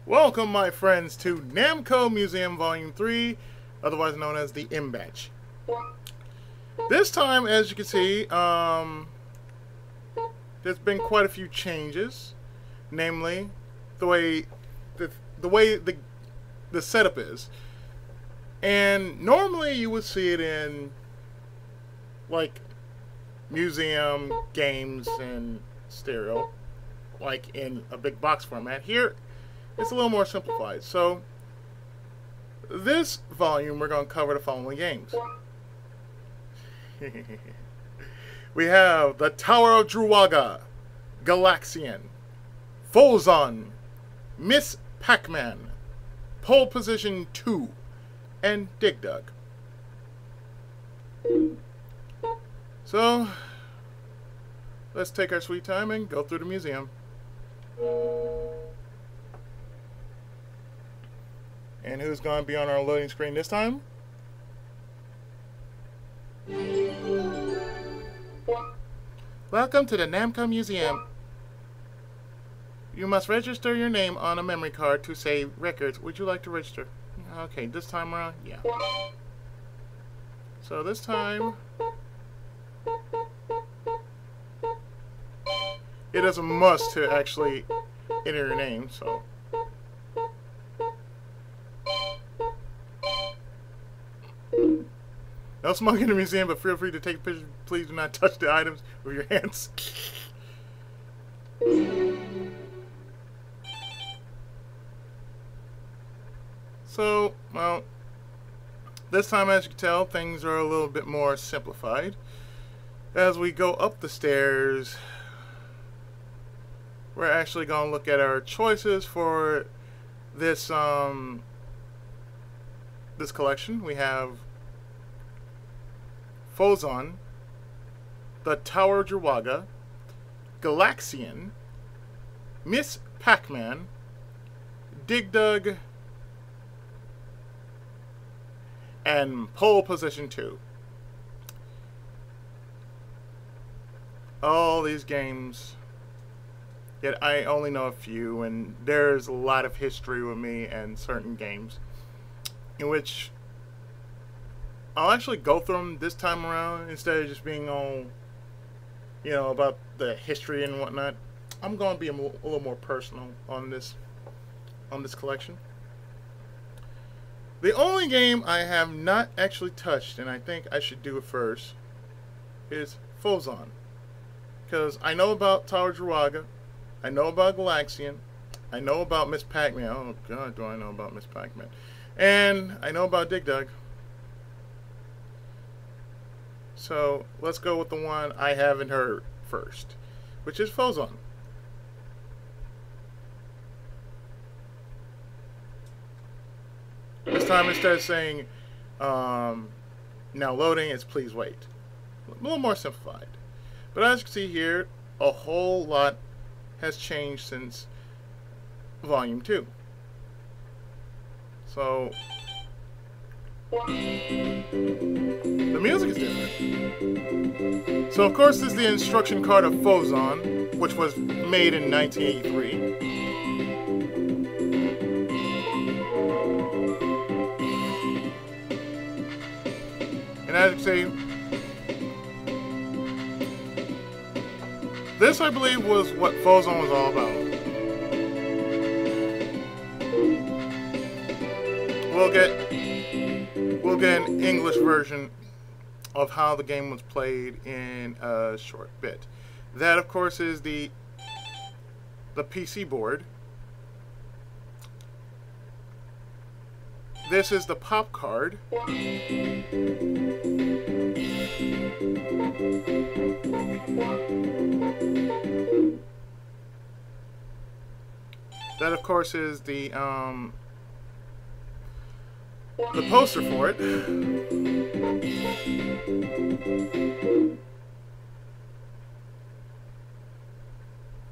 Welcome, my friends, to Namco Museum Volume 3, otherwise known as the M-Batch. This time, as you can see, there's been quite a few changes, namely the way the setup is. And normally you would see it in like museum games and stereo, like in a big box format. Here it's a little more simplified. So this volume we're going to cover the following games. We have the Tower of Druaga, Galaxian, Phozon, Miss Pac Man, Pole Position 2, and Dig Dug. So let's take our sweet time and go through the museum. And who's going to be on our loading screen this time? Welcome to the Namco Museum. You must register your name on a memory card to save records. Would you like to register? Okay, this time around, yeah. So this time, it is a must to actually enter your name, so. No smoking in the museum, but feel free to take pictures. Please do not touch the items with your hands. So, well, this time, as you can tell, things are a little bit more simplified. As we go up the stairs, we're actually going to look at our choices for this this collection. We have Phozon, the Tower of Druaga, Galaxian, Miss Pac Man, Dig Dug, and Pole Position 2. All these games, yet I only know a few, and there's a lot of history with me and certain games in which I'll actually go through them this time around instead of just being all, you know, about the history and whatnot. I'm going to be a little more personal on this collection. The only game I have not actually touched, and I think I should do it first, is Phozon. Because I know about Tower of Druaga, I know about Galaxian, I know about Miss Pac Man. Oh God, do I know about Miss Pac Man? And I know about Dig Dug. So let's go with the one I haven't heard first, which is Phozon. This time, instead of saying now loading, it's please wait. A little more simplified. But as you can see here, a whole lot has changed since Volume 2. So the music is different. So of course this is the instruction card of Phozon, which was made in 1983. And as you can see, this I believe was what Phozon was all about. We'll get an English version of how the game was played in a short bit. That, of course, is the PC board. this is the pop card. That, of course, is the poster for it.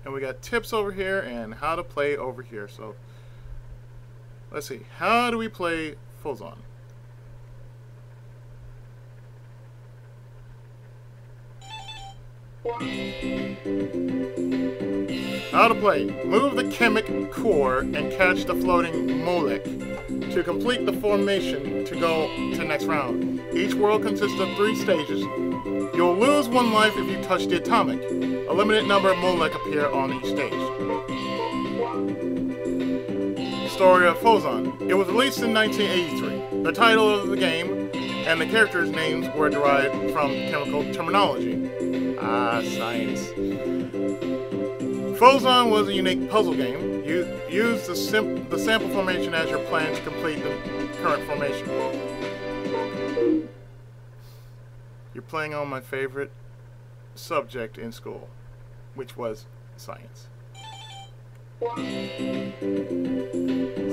And we got tips over here and how to play over here. So let's see. How do we play Phozon? How to play. Move the chemic core and catch the floating molek to complete the formation to go to the next round. Each world consists of 3 stages. You'll lose 1 life if you touch the atomic. A limited number of molek appear on each stage. Story of Phozon. It was released in 1983. The title of the game and the characters' names were derived from chemical terminology. Ah, science. Phozon was a unique puzzle game. You use the sample formation as your plan to complete the current formation. You're playing on my favorite subject in school, which was science.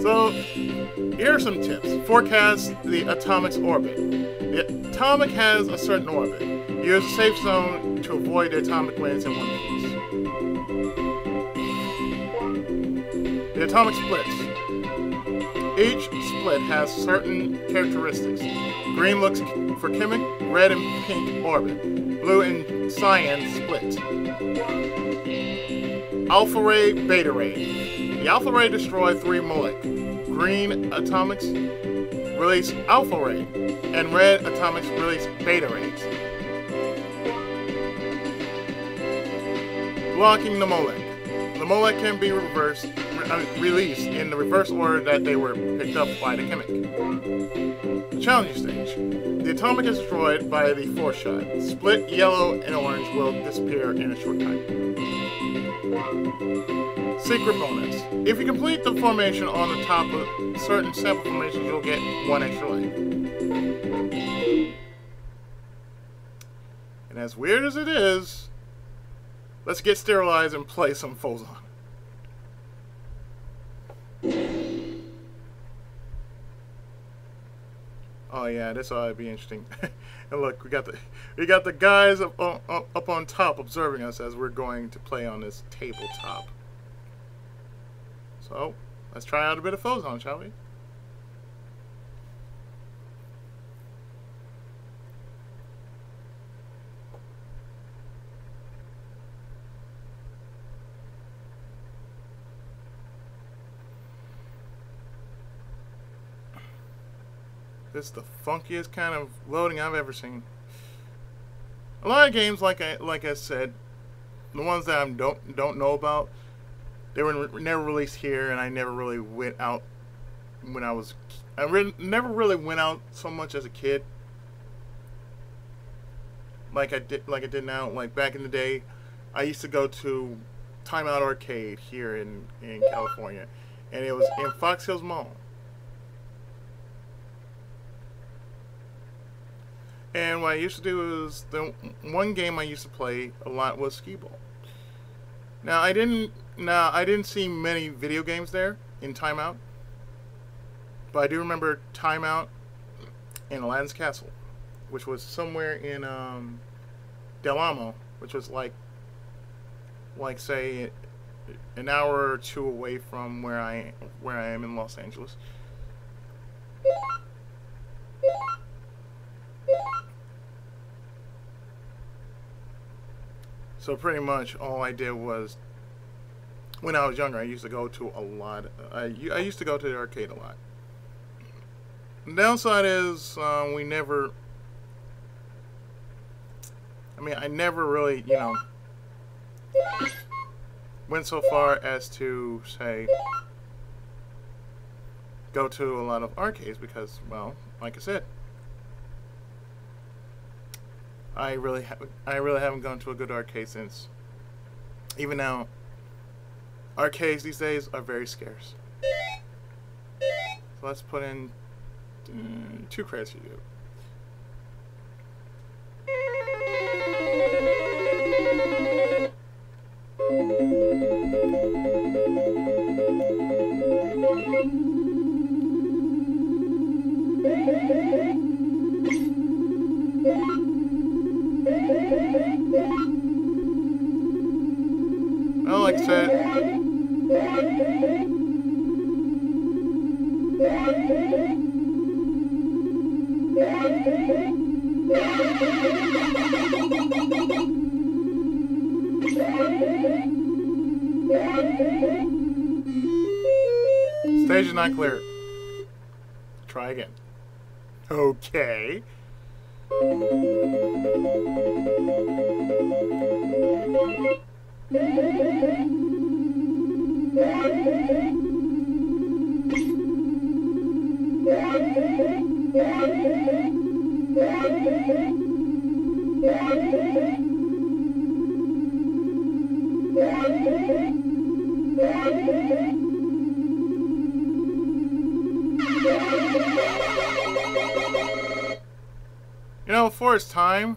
So, here are some tips. Forecast the atomic's orbit. The atomic has a certain orbit. Use a safe zone to avoid the atomic when it's in one piece. The atomic splits. Each split has certain characteristics. Green looks for chemic, red and pink orbit, blue and cyan split. Alpha ray, beta ray. The alpha ray destroy 3 molek. Green atomics release alpha ray, and red atomics release beta rays. Blocking the molek. The molek can be released in the reverse order that they were picked up by the chemic. The challenge stage. The atomic is destroyed by the force shot. Split yellow and orange will disappear in a short time. Secret bonus. If you complete the formation on the top of certain sample formations, you'll get 1 extra life. And as weird as it is, let's get sterilized and play some Phozon. Oh yeah, this ought to be interesting. And look, we got the guys up on top observing us as we're going to play on this tabletop. So, let's try out a bit of Phozon, shall we? This is the funkiest kind of loading I've ever seen. A lot of games, like I said, the ones that I don't know about, they were never released here, and I never really went out when I was. Never really went out so much as a kid. Like I did now. Like back in the day, I used to go to Time Out Arcade here in California, and it was in Fox Hills Mall. And what I used to do is, the one game I used to play a lot was skee ball. Now I didn't see many video games there in Time Out, but I do remember Time Out and Aladdin's Castle, which was somewhere in Del Amo, which was like say an hour or 2 away from where I am in Los Angeles. So pretty much all I did was, when I was younger, I used to go to a lot. I used to go to the arcade a lot. The downside is I never really, went so far as to say go to a lot of arcades because, well, like I said, I really haven't gone to a good arcade since. Even now, arcades these days are very scarce. So let's put in 2 credits you do. Well, like I said, stage is not clear. Try again. Okay. You know, for its time,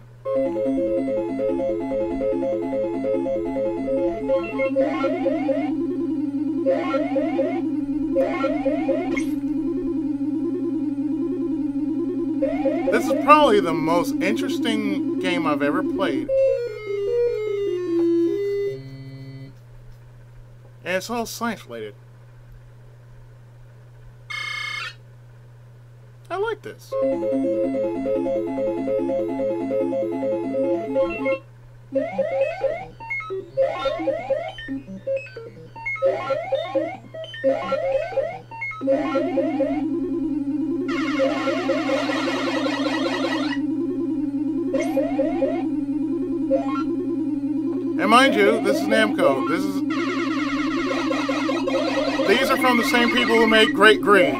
this is probably the most interesting game I've ever played. And it's all science related. I like this. And mind you, this is Namco. These are from the same people who make Great Greed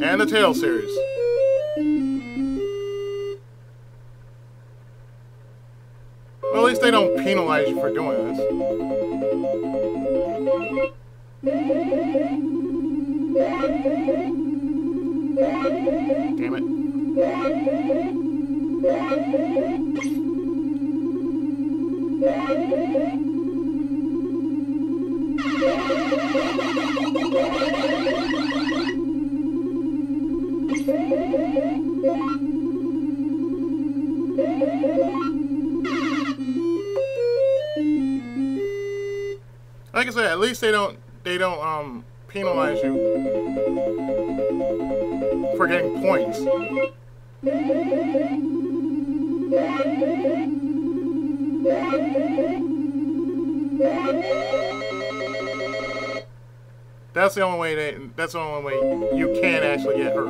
and the Tales series. Well, at least they don't penalize you for doing this. Damn it. Like I said, at least they don't penalize you for getting points. That's the only way you can actually get hurt.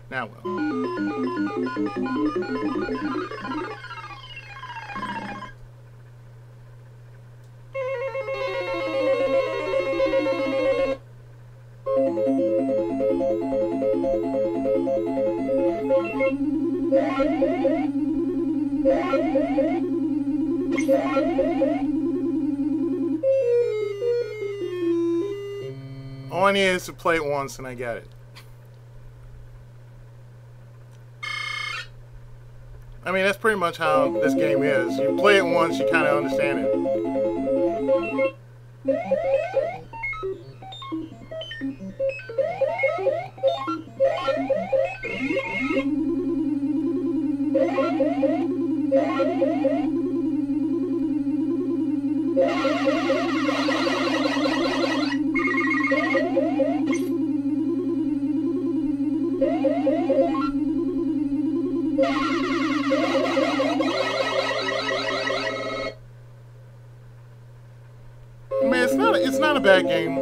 Now well. All I need is to play it once and I get it. I mean, that's pretty much how this game is. You play it once, you kind of understand it. I mean, it's not a bad game.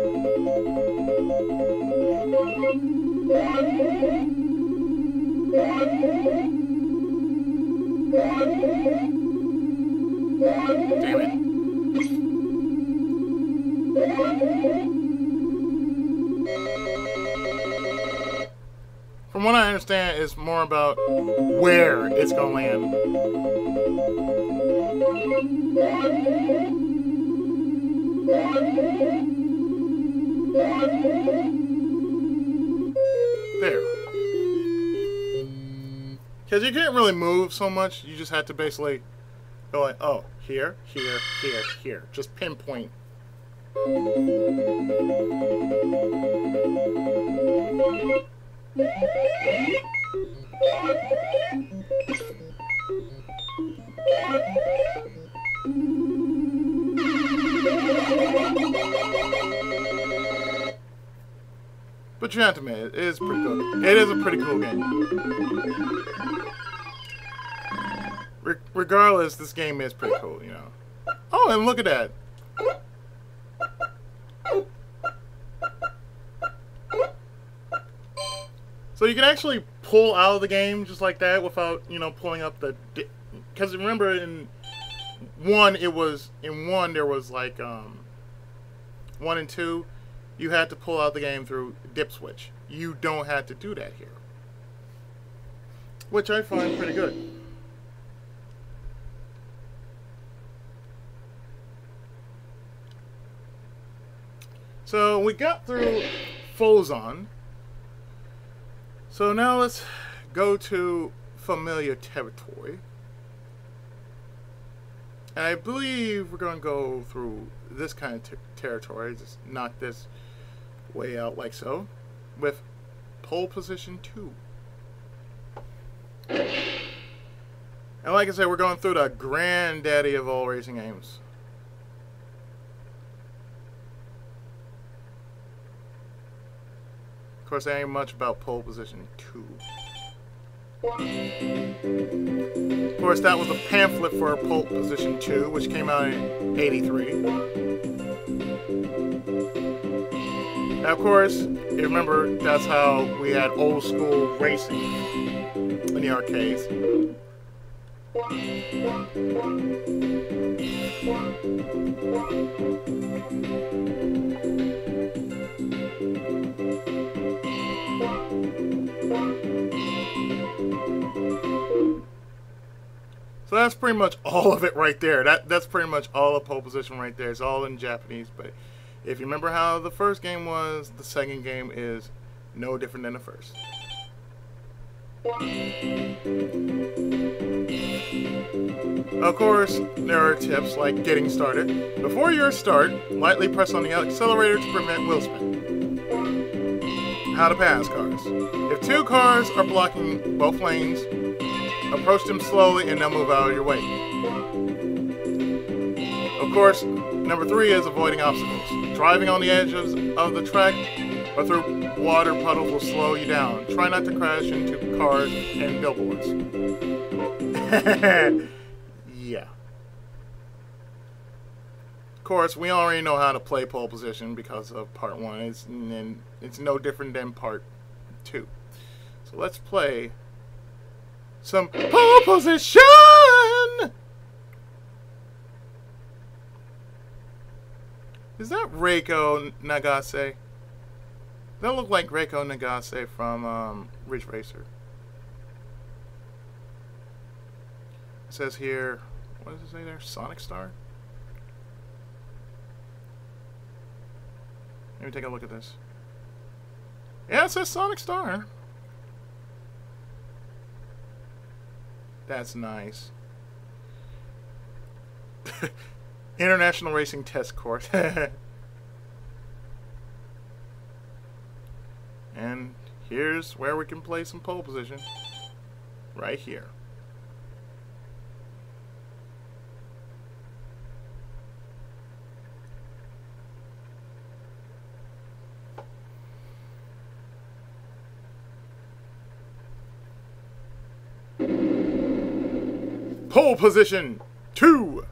Damn it. from what I understand, it's more about where it's gonna land. There. Because you can't really move so much, you just have to basically go like, oh, here, here, here, here. Just pinpoint. But you have to admit, it is pretty cool. It is a pretty cool game. Regardless, this game is pretty cool, you know. Oh, and look at that. So you can actually pull out of the game just like that without, you know, pulling up the... Because remember, in one there was like, 1 and 2, you had to pull out the game through dip switch. You don't have to do that here. Which I find pretty good. So we got through Phozon. So now let's go to familiar territory. And I believe we're going to go through this kind of territory. Just knock this way out like so. With pole position 2. And like I said, we're going through the granddaddy of all racing games. Of course, there ain't much about pole position 2. Of course, that was a pamphlet for pole position 2, which came out in '83. Now, of course, you remember that's how we had old school racing in the arcades. So that's pretty much all of it right there. That's pretty much all of pole position right there. It's all in Japanese, but if you remember how the first game was, the second game is no different than the first. Of course, there are tips like getting started. Before your start, lightly press on the accelerator to prevent wheel spin. How to pass cars. If 2 cars are blocking both lanes, approach them slowly and they'll move out of your way. Of course, number 3 is avoiding obstacles. Driving on the edges of the track or through water puddles will slow you down. Try not to crash into cars and billboards. Yeah. Of course, we already know how to play pole position because of part 1. It's no different than part 2. So let's play some pole position! Is that Reiko Nagase? That look like Reiko Nagase from Ridge Racer. It says here, what does it say there? Sonic Star? Let me take a look at this. Yeah, it says Sonic Star. That's nice. International Racing Test Course. And here's where we can play some pole position. Right here. Pole position 2.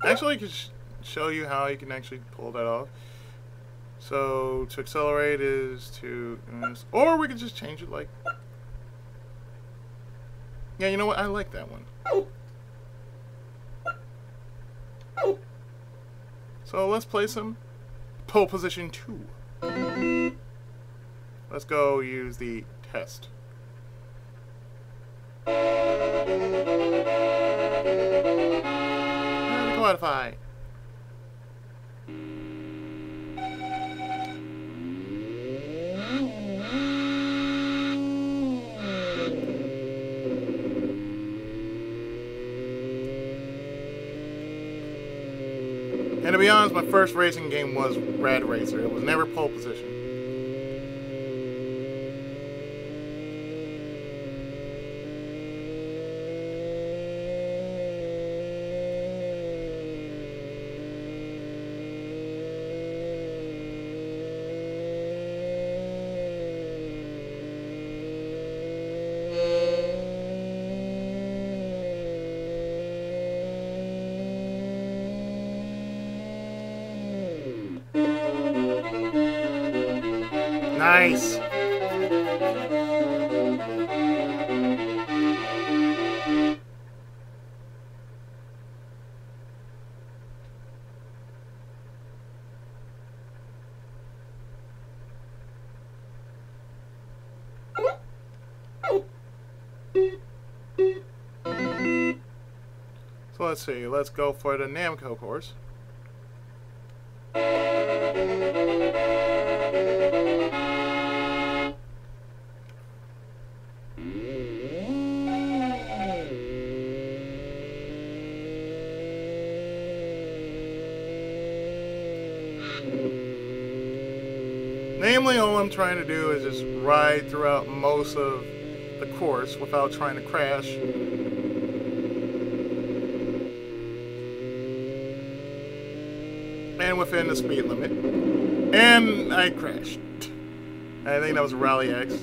Actually, I can show you how you can actually pull that off. So to accelerate is to, or we could just change it like. Yeah, you know what? I like that one. So let's play some pole position 2. Let's go use the test. And qualify. And to be honest, my first racing game was Rad Racer. It was never pole position. Nice. So let's see. Let's go for the Namco course. Namely, all I'm trying to do is just ride throughout most of the course without trying to crash. And within the speed limit. And I crashed. I think that was Rally X.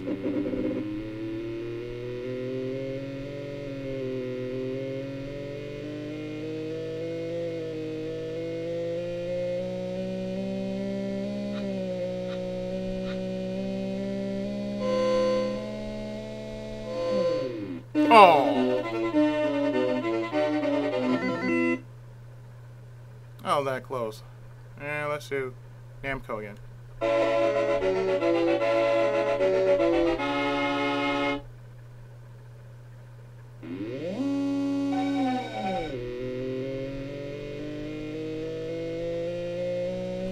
Oh, that close. And let's do Namco again.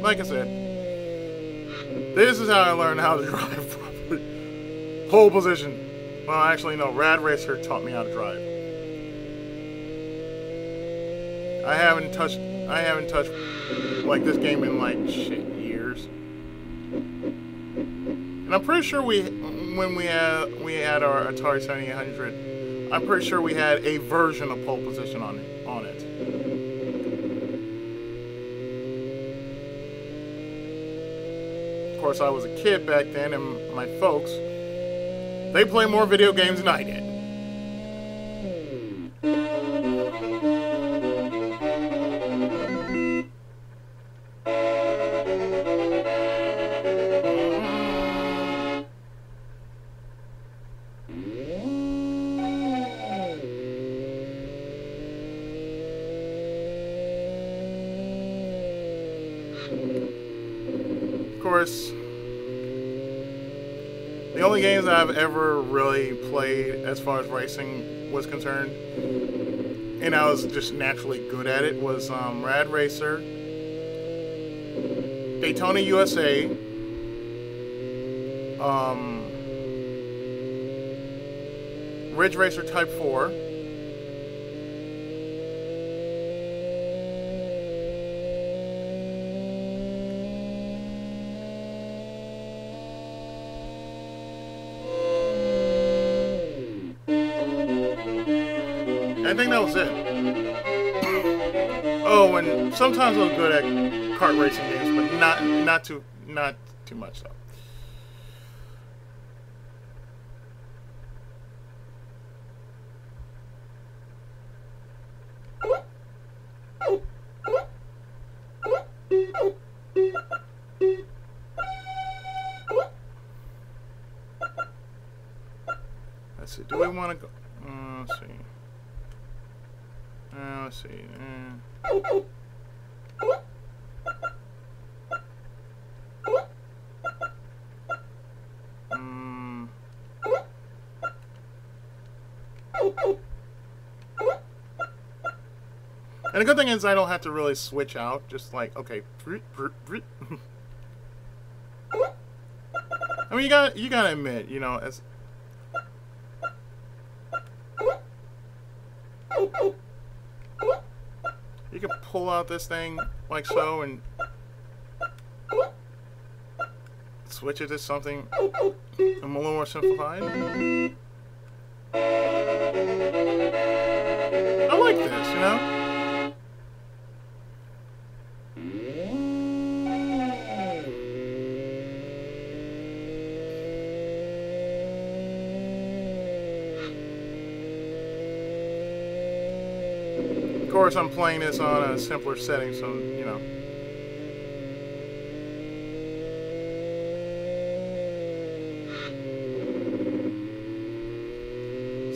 Like I said, this is how I learned how to drive properly. Pole position. Well, actually, no. Rad Racer taught me how to drive. I haven't touched like this game in like years. And I'm pretty sure when we had our Atari 7800, I'm pretty sure we had a version of pole position on it. Of course, I was a kid back then, and my folks, they play more video games than I did. Of course, the only games I've ever really played as far as racing was concerned, and I was just naturally good at it, was Rad Racer, Daytona USA, Ridge Racer Type 4, I think that was it. Oh, and sometimes I was good at kart racing games, but not too much though. Let's see. Do we want to go? Let's see. Let's see. And the good thing is I don't have to really switch out. Just like, okay. I mean, you gotta admit, you know, as you can pull out this thing like so and switch it to something a little more simplified. I like this, you know? Of course, I'm playing this on a simpler setting, so, you know.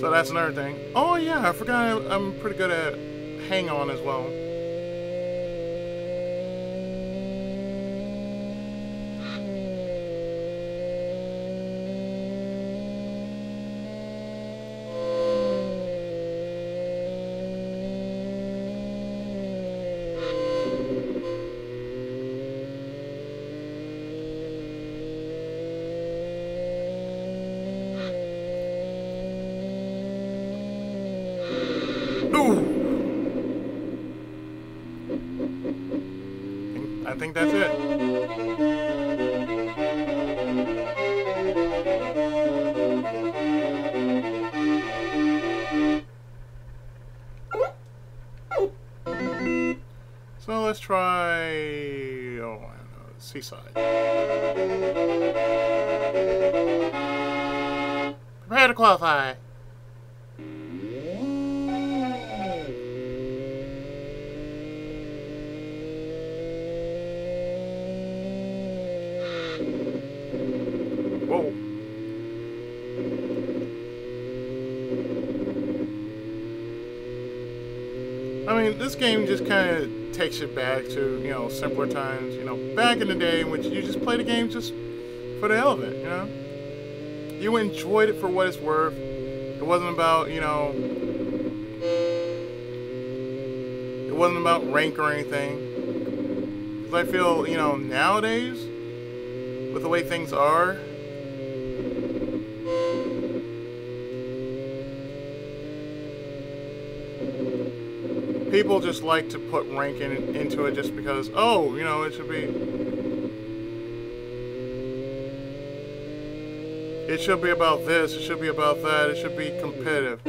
So that's another thing. Oh yeah, I forgot I'm pretty good at hang on as well. I think that's it. So let's try, oh, I don't know, Seaside. Prepare to qualify. Whoa. I mean, this game just kind of takes it back to, you know, simpler times, you know, back in the day in which you just played the game just for the hell of it, you know? You enjoyed it for what it's worth. It wasn't about, you know, it wasn't about rank or anything. Because I feel, you know, nowadays, with the way things are, people just like to put rank into it just because, oh, you know, it should be about this, it should be about that, it should be competitive.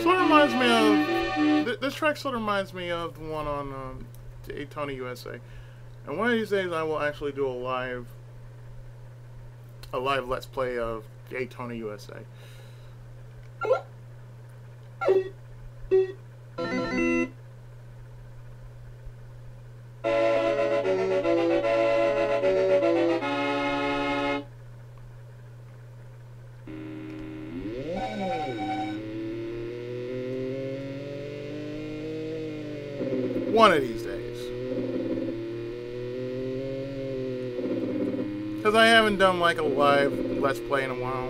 Sort of reminds me of, this track sort of reminds me of the one on Daytona USA. And one of these days I will actually do a live Let's Play of Daytona USA. One of these days. Because I haven't done like a live Let's Play in a while.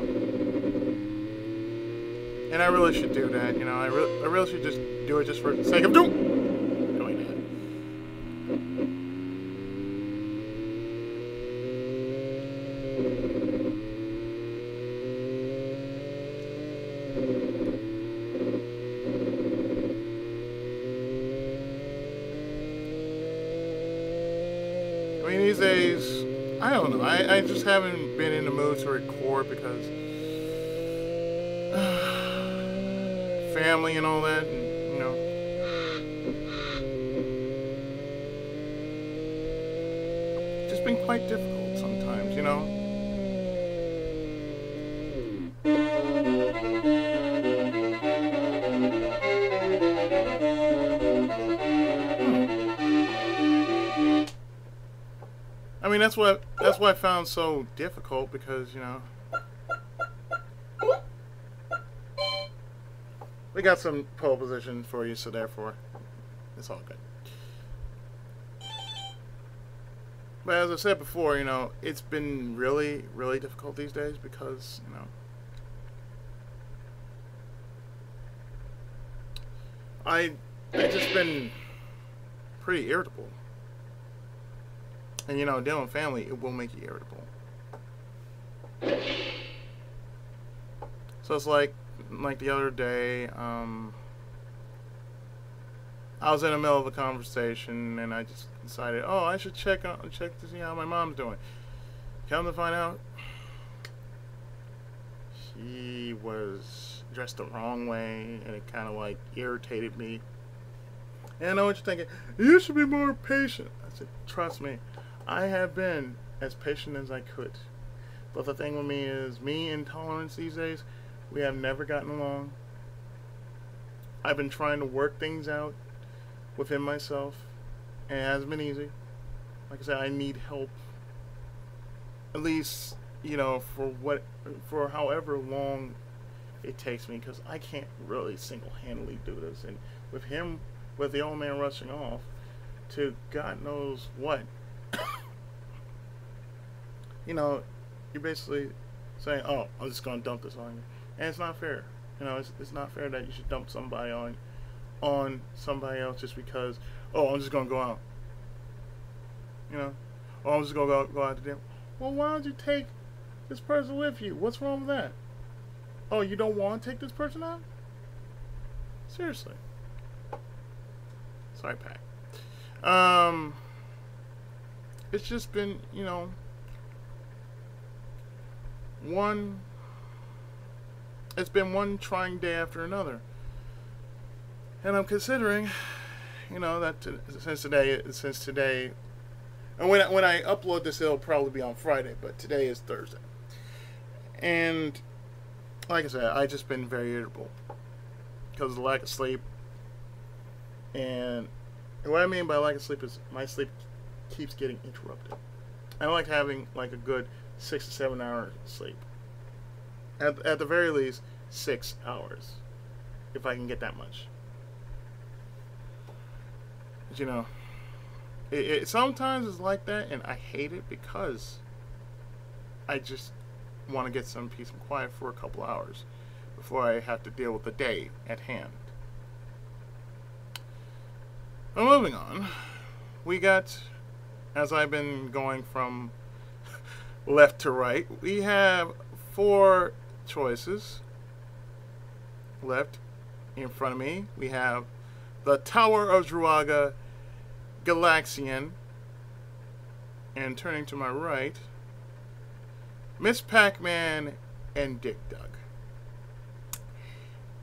And I really should do that, you know. I really should just do it just for the sake of doing that. I mean, these days, I don't know. I just haven't been in the mood to record because family and all that, and, you know. It's just been quite difficult sometimes, you know. I mean, that's what I found so difficult because, you know, we got some pole position for you, so therefore, it's all good. But as I said before, you know, it's been really, really difficult these days because, you know, I just been pretty irritable. And you know, dealing with family, it will make you irritable. So it's like the other day, I was in the middle of a conversation and I just decided, oh, I should check to see how my mom's doing. Come to find out, she was dressed the wrong way, and it kind of like irritated me. And I know what you're thinking. You should be more patient. I said, trust me, I have been as patient as I could. But the thing with me is, me and tolerance these days, we have never gotten along. I've been trying to work things out within myself, and it hasn't been easy. Like I said, I need help. At least, you know, for however long it takes me, because I can't really single-handedly do this. And with him, with the old man rushing off to God knows what, you know, you're basically saying, oh, I'm just going to dump this on you. And it's not fair. You know, it's not fair that you should dump somebody on somebody else just because, oh, I'm just going to go out. You know? Oh, I'm just going to go out to dinner. Well, why don't you take this person with you? What's wrong with that? Oh, you don't want to take this person out? Seriously. Sorry, Pac. It's just been, you know, it's been one trying day after another. And I'm considering, you know, that since today, and when I upload this, it'll probably be on Friday, but today is Thursday. And like I said, I've just been very irritable because of the lack of sleep. And what I mean by lack of sleep is my sleep keeps getting interrupted. I like having like a good 6 to 7 hours sleep. At the very least, 6 hours, if I can get that much. But, you know, it sometimes is like that, and I hate it because I just want to get some peace and quiet for a couple hours before I have to deal with the day at hand. Well, moving on, we got, as I've been going from left to right, we have 4 choices left in front of me. We have the Tower of Druaga, Galaxian, and turning to my right, Miss Pac Man and Dick Dug.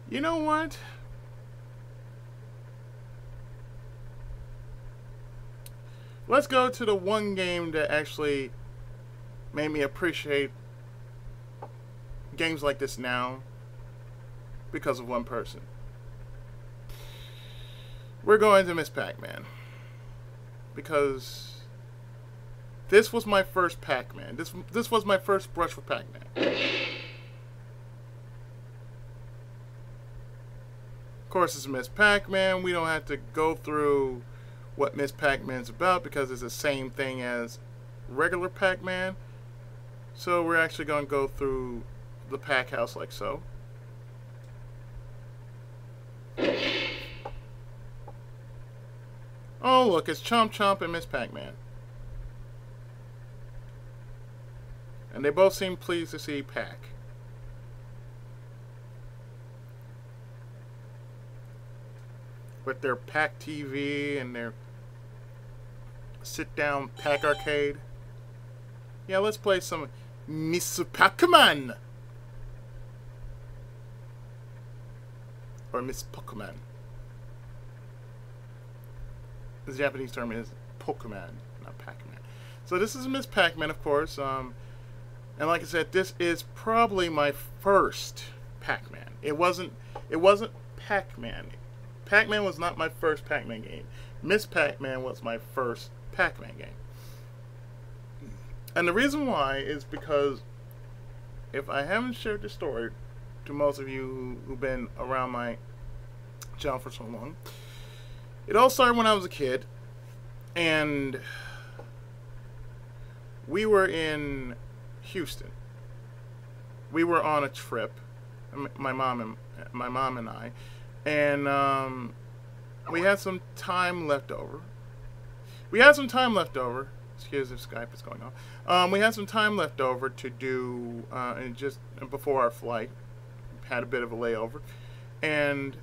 You know what? Let's go to the one game that actually made me appreciate games like this now because of one person. We're going to Miss Pac Man because this was my first Pac Man. This was my first brush with Pac Man. Of course, it's Miss Pac Man. We don't have to go through what Miss Pac Man's about because it's the same thing as regular Pac Man. So we're actually going to go through the Pac House like so. Oh, look, it's Chomp Chomp and Miss Pac Man. And they both seem pleased to see Pac. With their Pac TV and their sit-down Pac arcade. Yeah, let's play some Miss Pac Man. Or Miss Pokemon. The Japanese term is Pokemon, not Pac-Man. So this is Miss Pac-Man, of course. And like I said, this is probably my first Pac-Man. It wasn't Pac-Man. Pac-Man was not my first Pac-Man game. Miss Pac-Man was my first Pac-Man game. And the reason why is because if I haven't shared this story to most of you who've been around my channel for so long, it all started when I was a kid, and we were in Houston. We were on a trip, my mom and I, and we had some time left over. We had some time left over. Excuse if Skype is going off. We had some time left over to do, and just before our flight, had a bit of a layover, and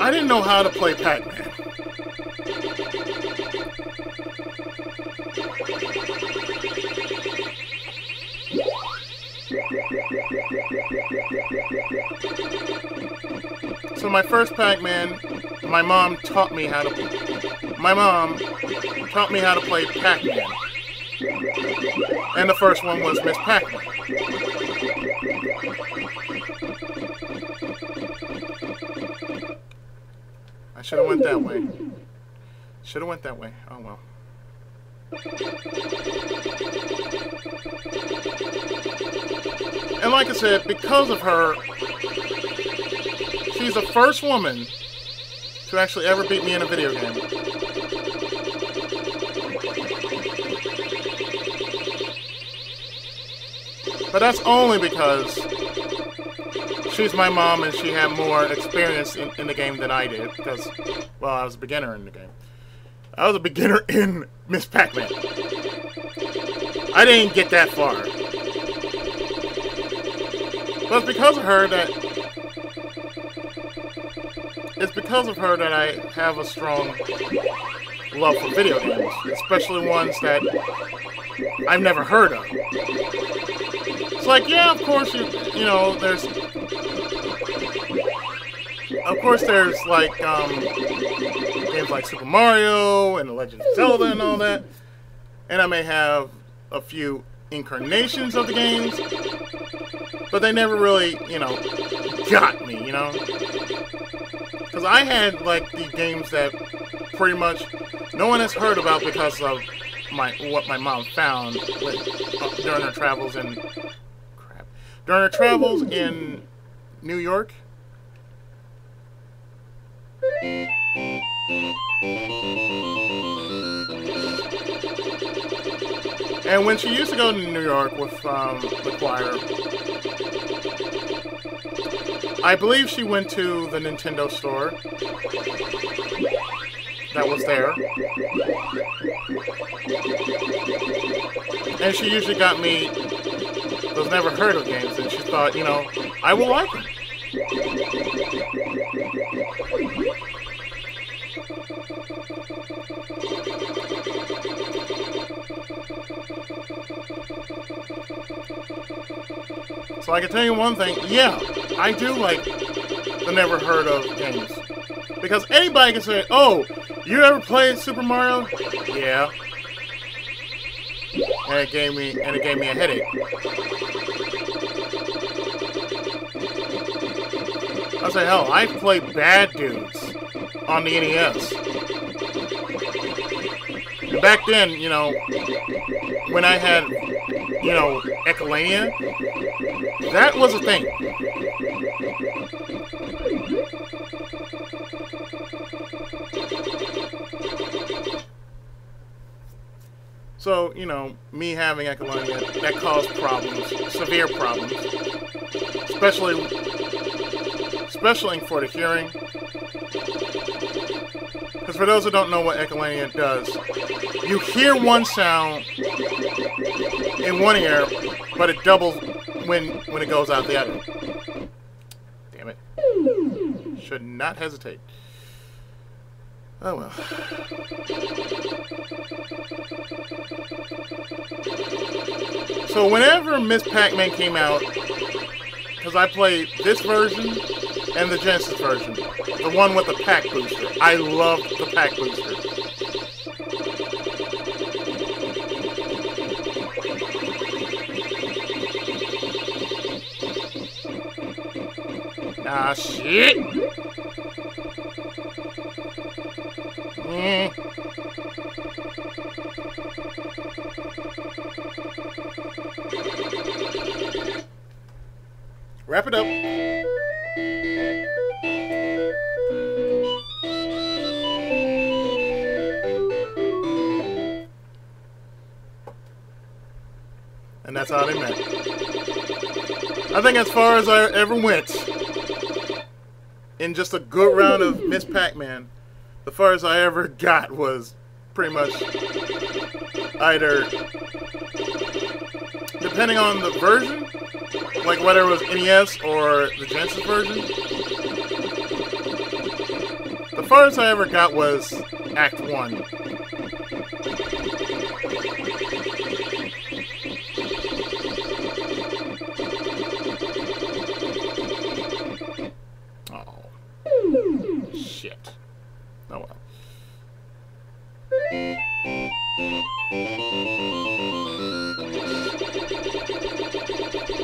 I didn't know how to play Pac Man. So my first Pac Man, my mom taught me how to play Pac Man. And the first one was Miss Pac Man. I should have went that way. Should have went that way. Oh well. And like I said, because of her, she's the first woman to actually ever beat me in a video game. But that's only because she's my mom and she had more experience in the game than I did. Because, well, I was a beginner in the game. I was a beginner in Miss Pac Man. I didn't get that far. But it's because of her that I have a strong love for video games, especially ones that I've never heard of. It's like, yeah, of course there's like games like Super Mario and The Legend of Zelda and all that, and I may have a few incarnations of the games, but they never really, got me, Because I had, like, the games that pretty much no one has heard about because of what my mom found during her travels in New York. And when she used to go to New York with the choir, I believe she went to the Nintendo store that was there. And she usually got me those never heard of games, and she thought, I will like them. So I can tell you one thing, yeah, I do like the never heard of games. Because anybody can say, oh, you ever played Super Mario? Yeah. And it gave me a headache. I say, hell, I played Bad Dudes on the NES. And back then, when I had, Echolania, that was a thing. So, me having echolania, that caused problems, severe problems, especially for the hearing. Because for those who don't know what echolania does, you hear one sound in one ear, but it doubles when it goes out the other. Damn it. Should not hesitate. Oh well. So whenever Miss Pac Man came out, because I played this version and the Genesis version, the one with the pack booster. I loved the pack booster. Ah, shit! Wrap it up. that's how they met. I think as far as I ever went in just a good round of Miss Pac-Man, the farthest I ever got was pretty much either, depending on the version, like whether it was NES or the Genesis version, the farthest I ever got was Act 1. Oh. Shit. Oh well.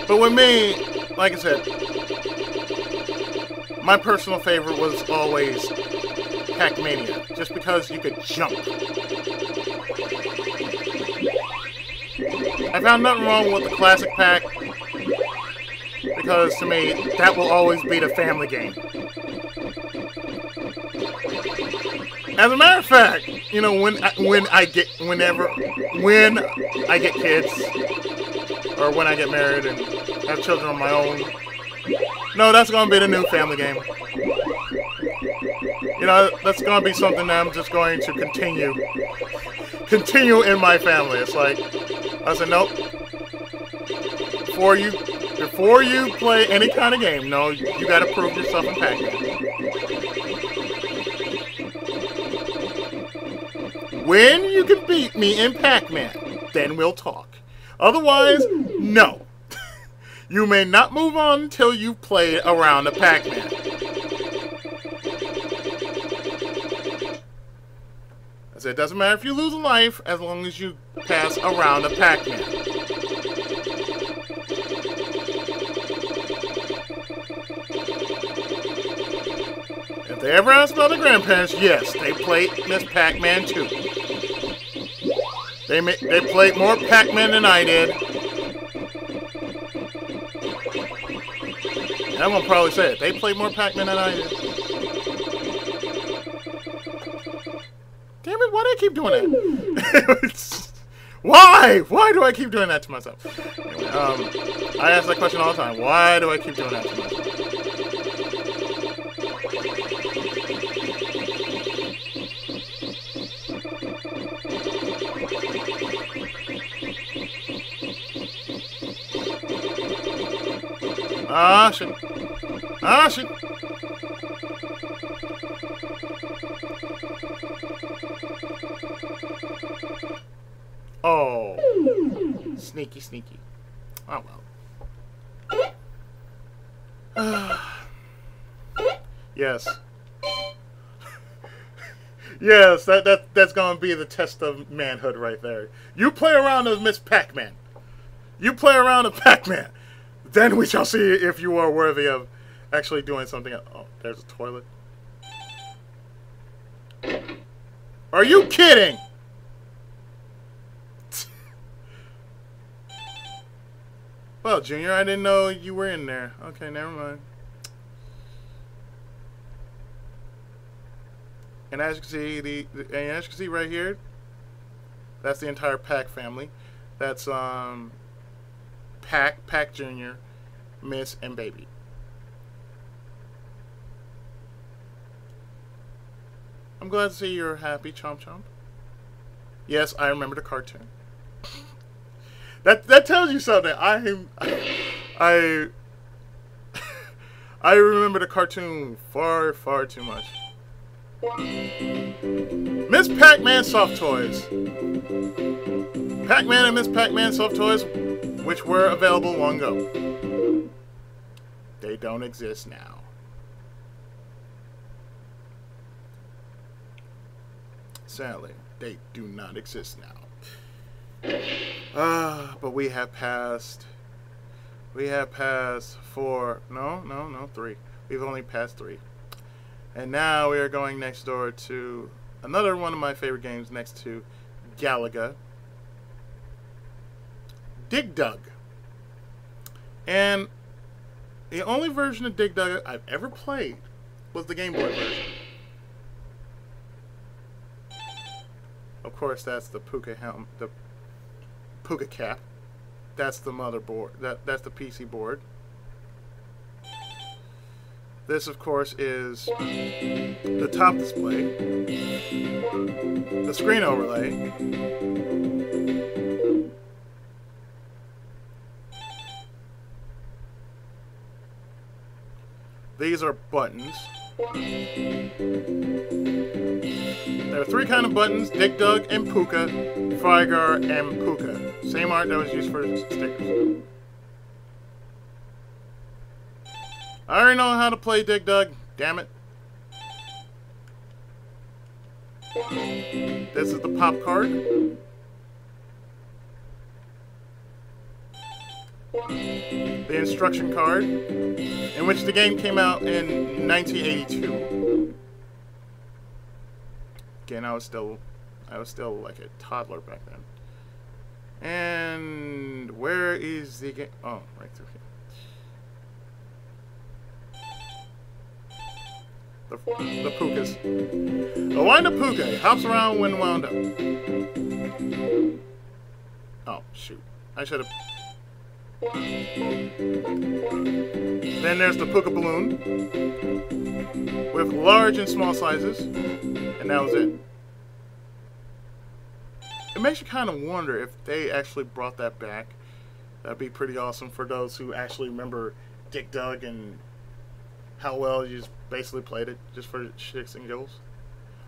But with me, like I said, my personal favorite was always Pac-Mania, just because you could jump. I found nothing wrong with the classic Pac, because to me, that will always be the family game. As a matter of fact, you know, when I get kids, or when I get married and have children of my own, no, that's gonna be the new family game. You know, that's gonna be something that I'm just going to continue in my family. It's like, I said, nope. Before you play any kind of game, no, you gotta prove yourself in Pac-Man. When you can beat me in Pac-Man, then we'll talk. Otherwise, no. You may not move on until you've played a round of Pac-Man. I said, it doesn't matter if you lose a life as long as you pass a round of Pac-Man. If they ever ask about the grandparents, yes, they played Miss Pac-Man too. They played more Pac-Man than I did. And I'm gonna probably say it. They played more Pac-Man than I did. Damn it! Why do I keep doing that? Why? Why do I keep doing that to myself? Anyway, I ask that question all the time. Why do I keep doing that to myself? Ah, shit. Ah, shit. Oh. Sneaky, sneaky. Oh, well. Yes. Yes, that's gonna be the test of manhood right there. You play around with Miss Pac-Man. You play around with Pac-Man. Then we shall see if you are worthy of actually doing something else. Oh, there's a toilet. Are you kidding? Well, Junior, I didn't know you were in there. Okay, never mind. And as you can see, right here, that's the entire Pac family. That's Pac Junior, Miss, and Baby. I'm glad to see you're happy, Chomp Chomp. Yes, I remember the cartoon. That tells you something. I remember the cartoon far too much. Miss Pac-Man soft toys. Pac-Man and Miss Pac-Man soft toys, which were available long ago. They don't exist now. Sadly, they do not exist now. But we have passed 4. No, 3. We've only passed 3. And now we are going next door to another one of my favorite games next to Galaga. Dig Dug. And the only version of Dig Dug I've ever played was the Game Boy version. Of course, that's the puka helm, the puka cap. that's the motherboard. That's the PC board. This, of course, is the top display, the screen overlay, these are buttons. There are three kind of buttons: Dig Dug and Puka, Frygar and Puka. Same art that was used for stickers. I already know how to play Dig Dug, damn it. This is the pop card. The instruction card, in which the game came out in 1982. Again, I was still like a toddler back then. And where is the game? Oh, right through here. The Pukas. A wind-up Puka hops around when wound up. Oh, shoot. I should have... Then there's the Puka balloon with large and small sizes, and that was it. It makes you kind of wonder if they actually brought that back. That'd be pretty awesome for those who actually remember Dig Dug and how well you just basically played it just for shits and giggles.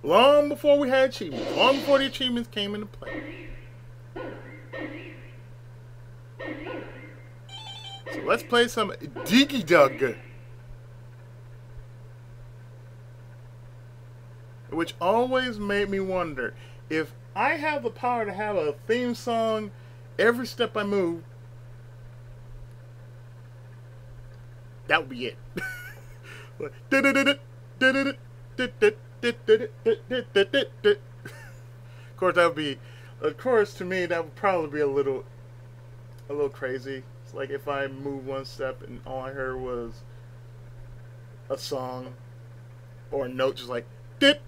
Long before we had achievements, long before the achievements came into play. So let's play some Dig Dug. Which always made me wonder, if I have the power to have a theme song every step I move, that would be it. Of course, that would be, of course, to me, that would probably be a little crazy. It's like if I moved one step and all I heard was a song or a note just like dit,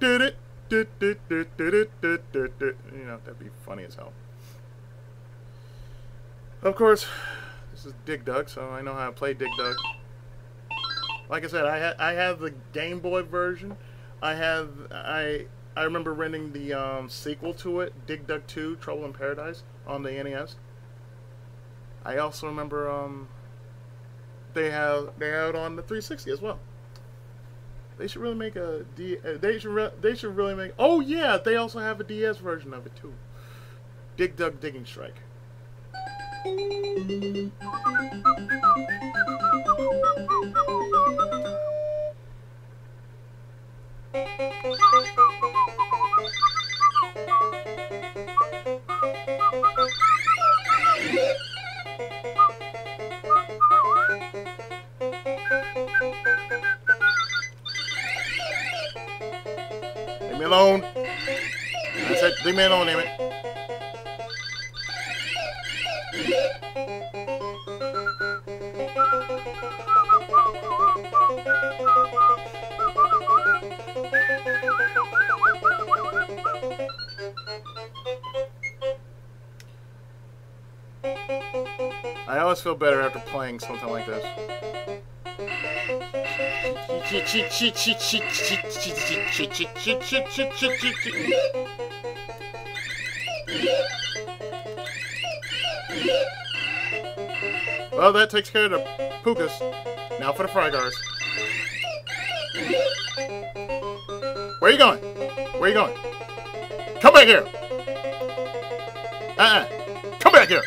dit, dit, dit, dit, dit, dit, dit, dit, dit. You know, that'd be funny as hell. Of course, this is Dig Dug, so I know how to play Dig Dug. Like I said, I have the Game Boy version. I remember renting the sequel to it, Dig Dug 2: Trouble in Paradise, on the NES. I also remember they have it on the 360 as well. They should really make a they should really make. Oh yeah, they also have a DS version of it too. Dig Dug Digging Strike. Leave me alone. That's it. Leave me alone, damn it. I always feel better after playing something like this. Well, that takes care of the Pukas. Now for the Frygars. Where are you going? Where are you going? Come back here! Come back here!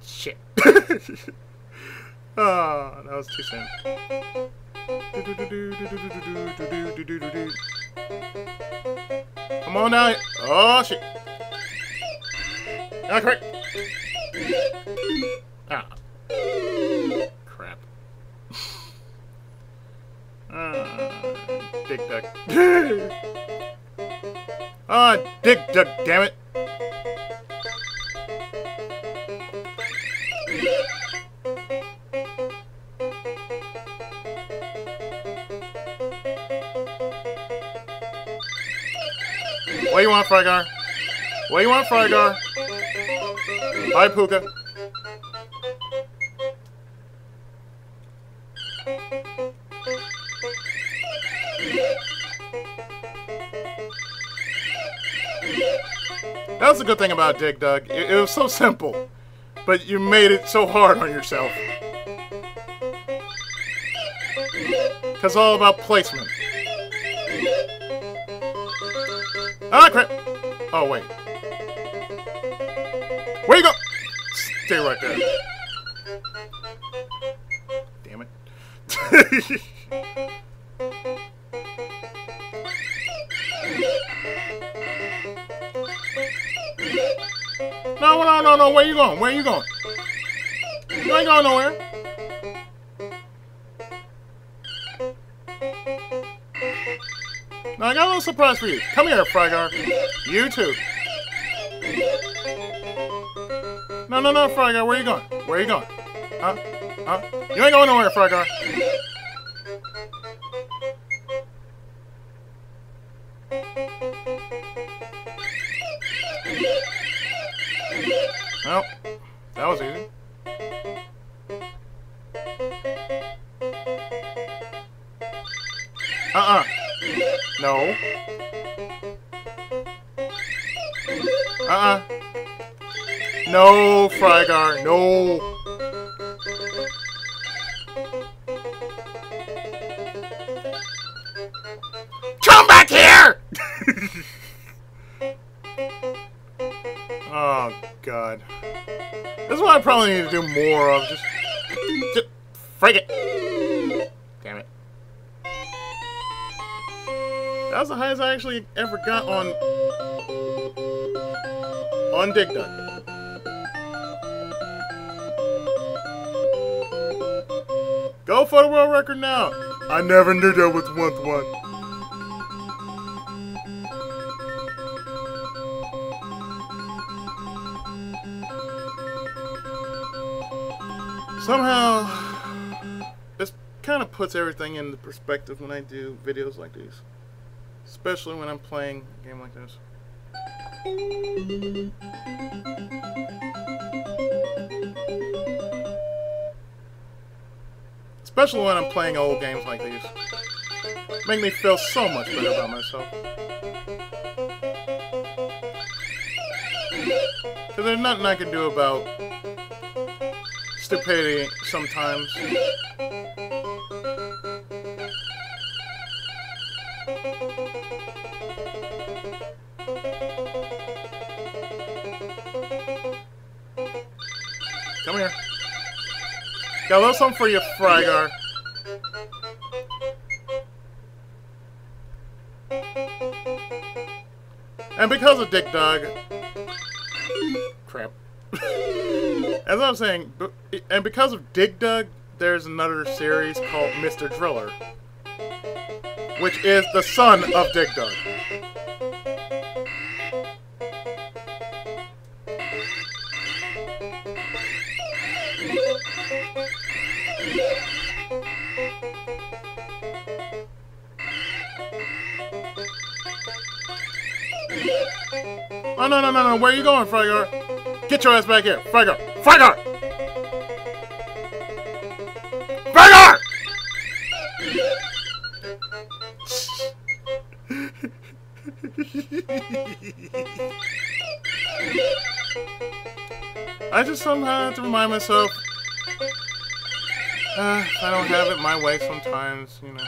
Shit. Oh, that was too soon. Come on now. Oh, shit. Ah, correct. Ah. Crap. Dig Dug. Ah, Dig Dug, damn it. What you want, Frygar? What you want, Frygar? Bye, Puka. That's the good thing about Dig Dug. It was so simple, but you made it so hard on yourself. Because it's all about placement. Ah, crap! Oh, wait. Where you go? Stay right there. Damn it. No. Where you going? Where you going? You ain't going nowhere. Now, I got a little surprise for you. Come here, Frygar. You too. No, Frygar. Where you going? Where you going? Huh? You ain't going nowhere, Frygar. Well, that was easy. No. No, Frygar, no. Come back here! Oh, God. This is what I probably need to do more of. Just freak it. Damn it. That was the highest I actually ever got on Dig Dug. Go for the world record now. I never knew there was one. Somehow, this kind of puts everything into perspective when I do videos like these. Especially when I'm playing a game like this. Especially when I'm playing old games like these. Make me feel so much better about myself. Because there's nothing I can do about stupidity sometimes. Come here. Got a little something for you, Frygar. And because of Dig Dug... Crap. As I was saying, and because of Dig Dug, there's another series called Mr. Driller, which is the son of Dig Dug. Oh, no. Where are you going, Frygar? Get your ass back here. Frygar! Frygar! Frygar! I just somehow have to remind myself, I don't have it my way sometimes, you know.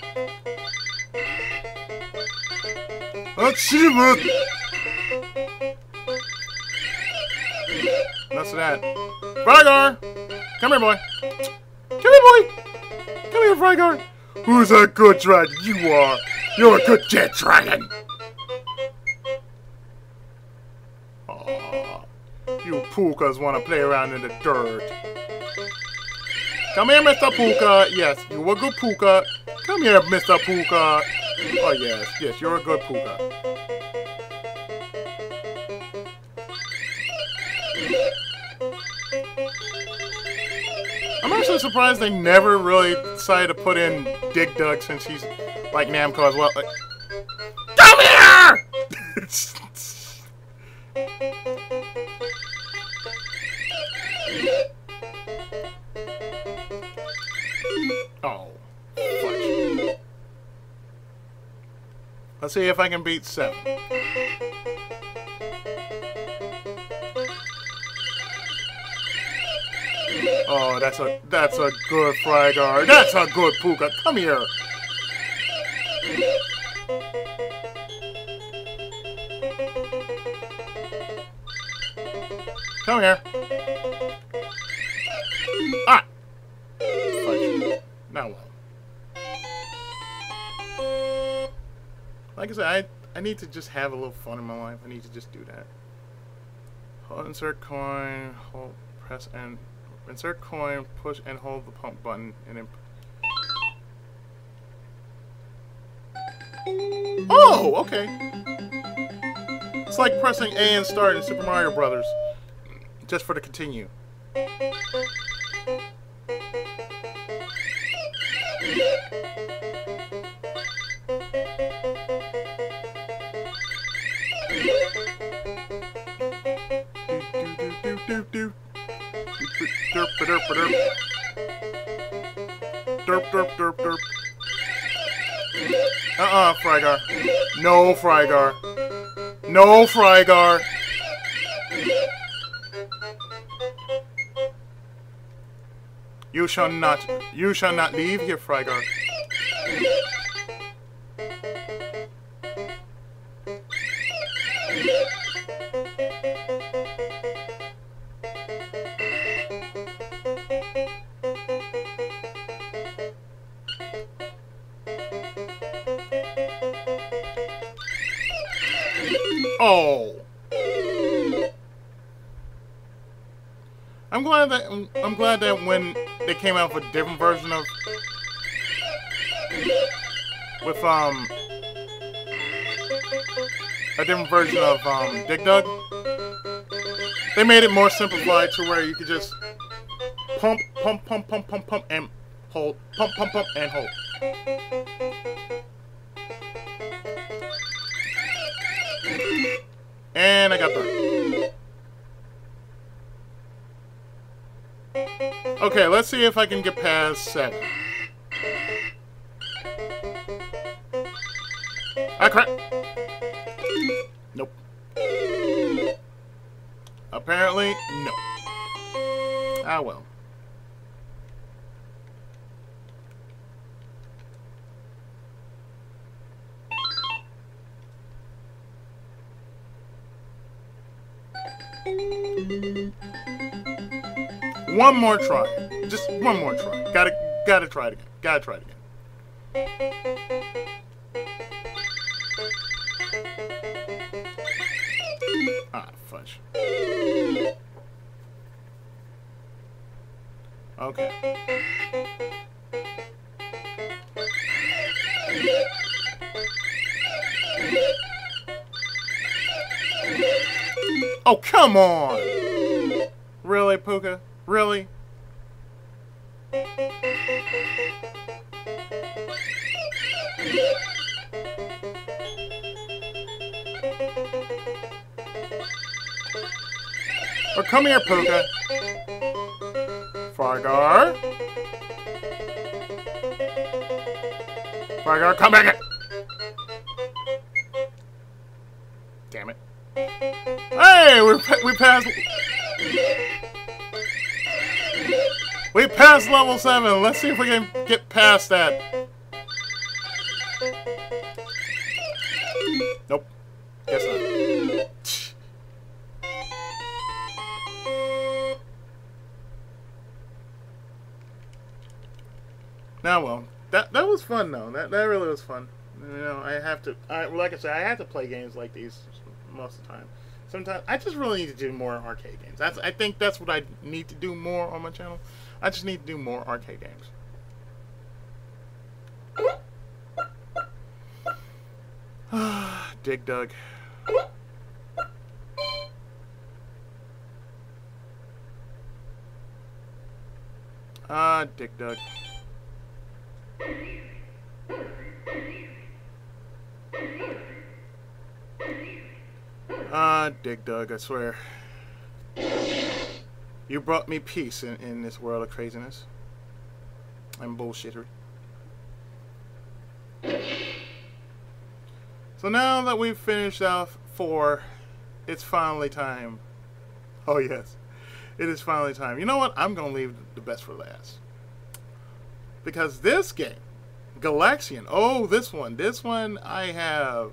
Achievement! Enough of that. Frygar! Come here, boy. Come here, boy! Come here, Frygar! Who's a good dragon? You are! You're a good jet dragon! Aww. You Pukas want to play around in the dirt. Come here, Mr. Puka. Yes, you a good Puka. Come here, Mr. Puka. Oh, yes, you're a good Puka. I'm actually surprised they never really decided to put in Dig Dug since he's like Namco as well. Like, come here! Oh, fudge. Let's see if I can beat 7. Oh, that's a good Frygar. That's a good Puka. Come here. Come here. Ah! Fudge. Now what? Like I said, I need to just have a little fun in my life. I need to just do that. Hold, insert coin, hold, press, and insert coin, push, and hold the pump button, and then. Oh, okay. It's like pressing A and start in Super Mario Brothers, just for the continue. Derp, derp, derp, derp. Frygar. No, Frygar. No, Frygar. You shall not leave here, Frygar. Oh. I'm glad that when they came out with a different version of Dig Dug, they made it more simplified to where you could just pump, pump, pump, pump, pump, pump, and hold, pump, pump, pump, and hold. And I got burned. Okay, let's see if I can get past 7. Ah, crap. Nope. Apparently, no. Ah, well. One more try. Just one more try. Gotta try it again. Gotta try it again. Ah, fudge. Okay. Oh, come on! Really, Puka? Really? Or come here, Puka. Frygar. Frygar, come back here. Damn it. Hey, we passed. We passed level 7. Let's see if we can get past that. Nope. Guess not. Now, well, that was fun though. That really was fun. You know, like I said, I have to play games like these most of the time. Sometimes I just really need to do more arcade games. I think that's what I need to do more on my channel. I just need to do more arcade games. Dig Dug. Dig Dug. Dig Dug, I swear. You brought me peace in this world of craziness and bullshittery. So now that we've finished off 4, it's finally time. Oh yes, it is finally time. You know what? I'm going to leave the best for last. Because this game, Galaxian, oh, this one, I have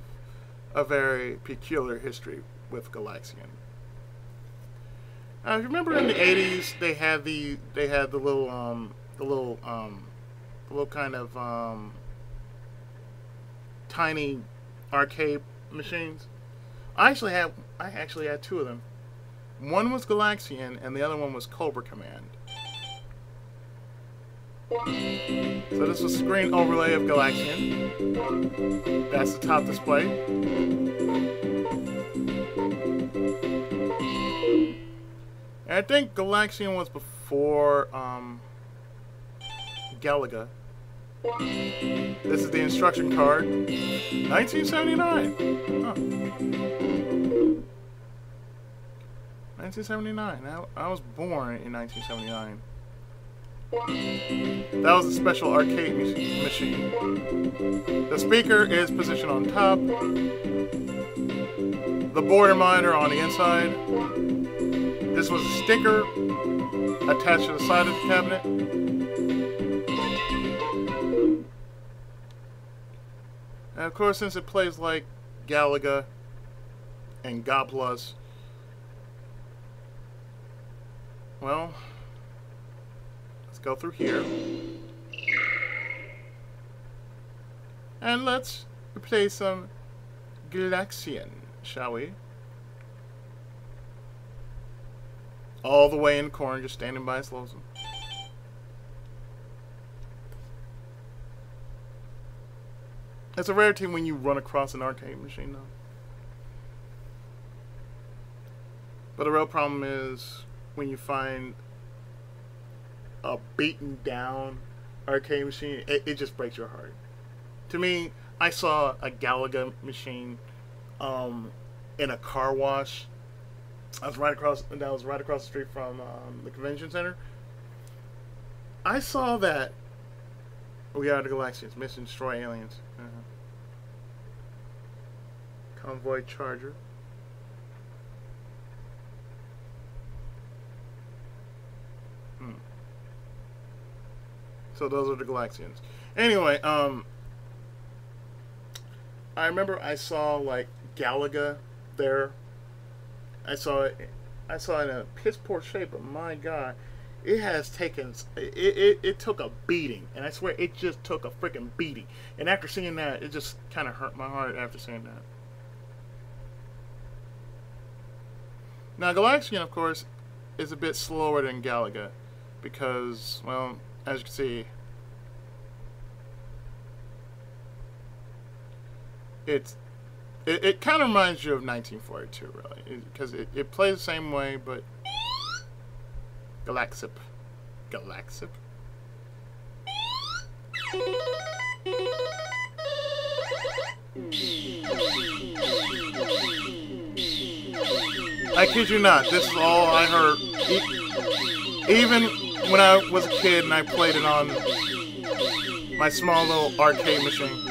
a very peculiar history with Galaxian. If you remember in the 80s, they had the little kind of tiny arcade machines. I actually had 2 of them. One was Galaxian and the other one was Cobra Command. So this was a screen overlay of Galaxian. That's the top display. And I think Galaxian was before Galaga. This is the instruction card. 1979. Huh. 1979. I was born in 1979. That was a special arcade machine. The speaker is positioned on top. The board and monitor on the inside. This was a sticker attached to the side of the cabinet. And of course, since it plays like Galaga and Goblas, well, let's go through here. And let's play some Galaxian, shall we? All the way in the corner, just standing by Phozon. It's a rarity when you run across an arcade machine, though. But the real problem is when you find a beaten down arcade machine, it just breaks your heart. To me, I saw a Galaga machine in a car wash. That was right across the street from the convention center. I saw that. We are the Galaxians. Mission destroy aliens. Convoy charger. So those are the Galaxians. Anyway, I remember I saw like Galaga there. I saw it in a piss poor shape, but my God, it has taken it took a beating, and I swear it just took a freaking beating. And after seeing that, it just kind of hurt my heart after seeing that. Now Galaxian, of course, is a bit slower than Galaga because, well, as you can see, it kind of reminds you of 1942, really, because it plays the same way, but Galaxip. I kid you not, this is all I heard. Even when I was a kid and I played it on my small little arcade machine.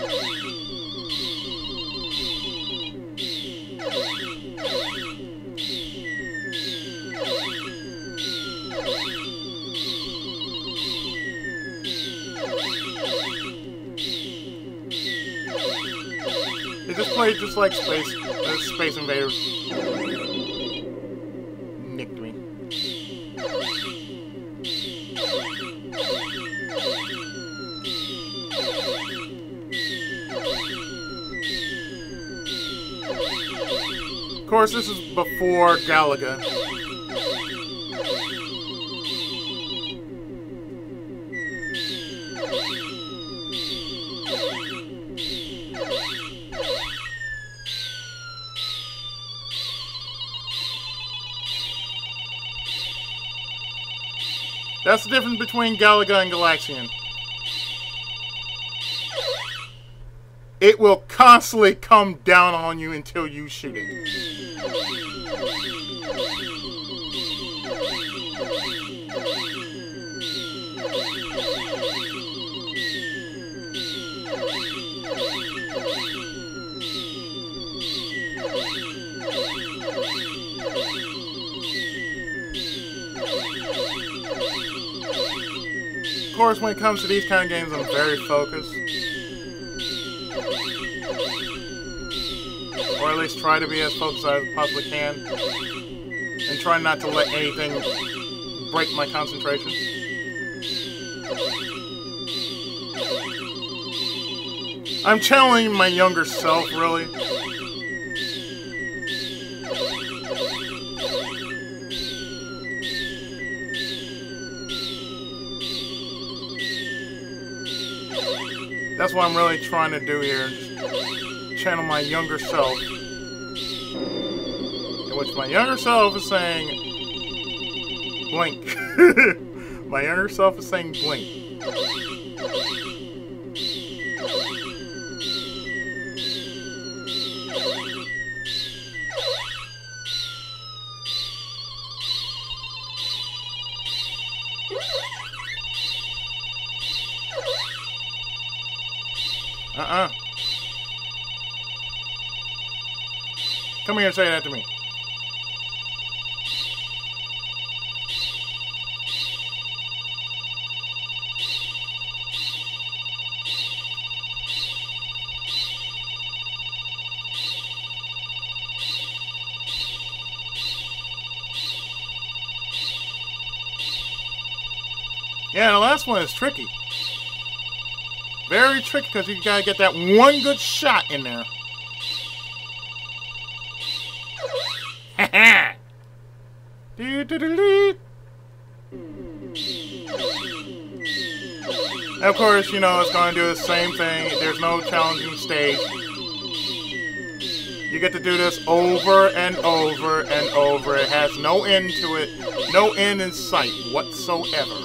It just played just like Space Invaders. Nicked me. Of course, this is before Galaga. That's the difference between Galaga and Galaxian. it will constantly come down on you until you shoot it. Of course, when it comes to these kind of games, I'm very focused. Or at least try to be as focused as I possibly can. And try not to let anything break my concentration. I'm channeling my younger self, really. That's what I'm really trying to do here. Channel my younger self. In which my younger self is saying, blink. My younger self is saying, blink. Come here and say that to me. Yeah, the last one is tricky. Very tricky because you gotta get that one good shot in there. And of course, you know, it's going to do the same thing. There's no challenging stage. You get to do this over and over and over. It has no end to it. No end in sight whatsoever.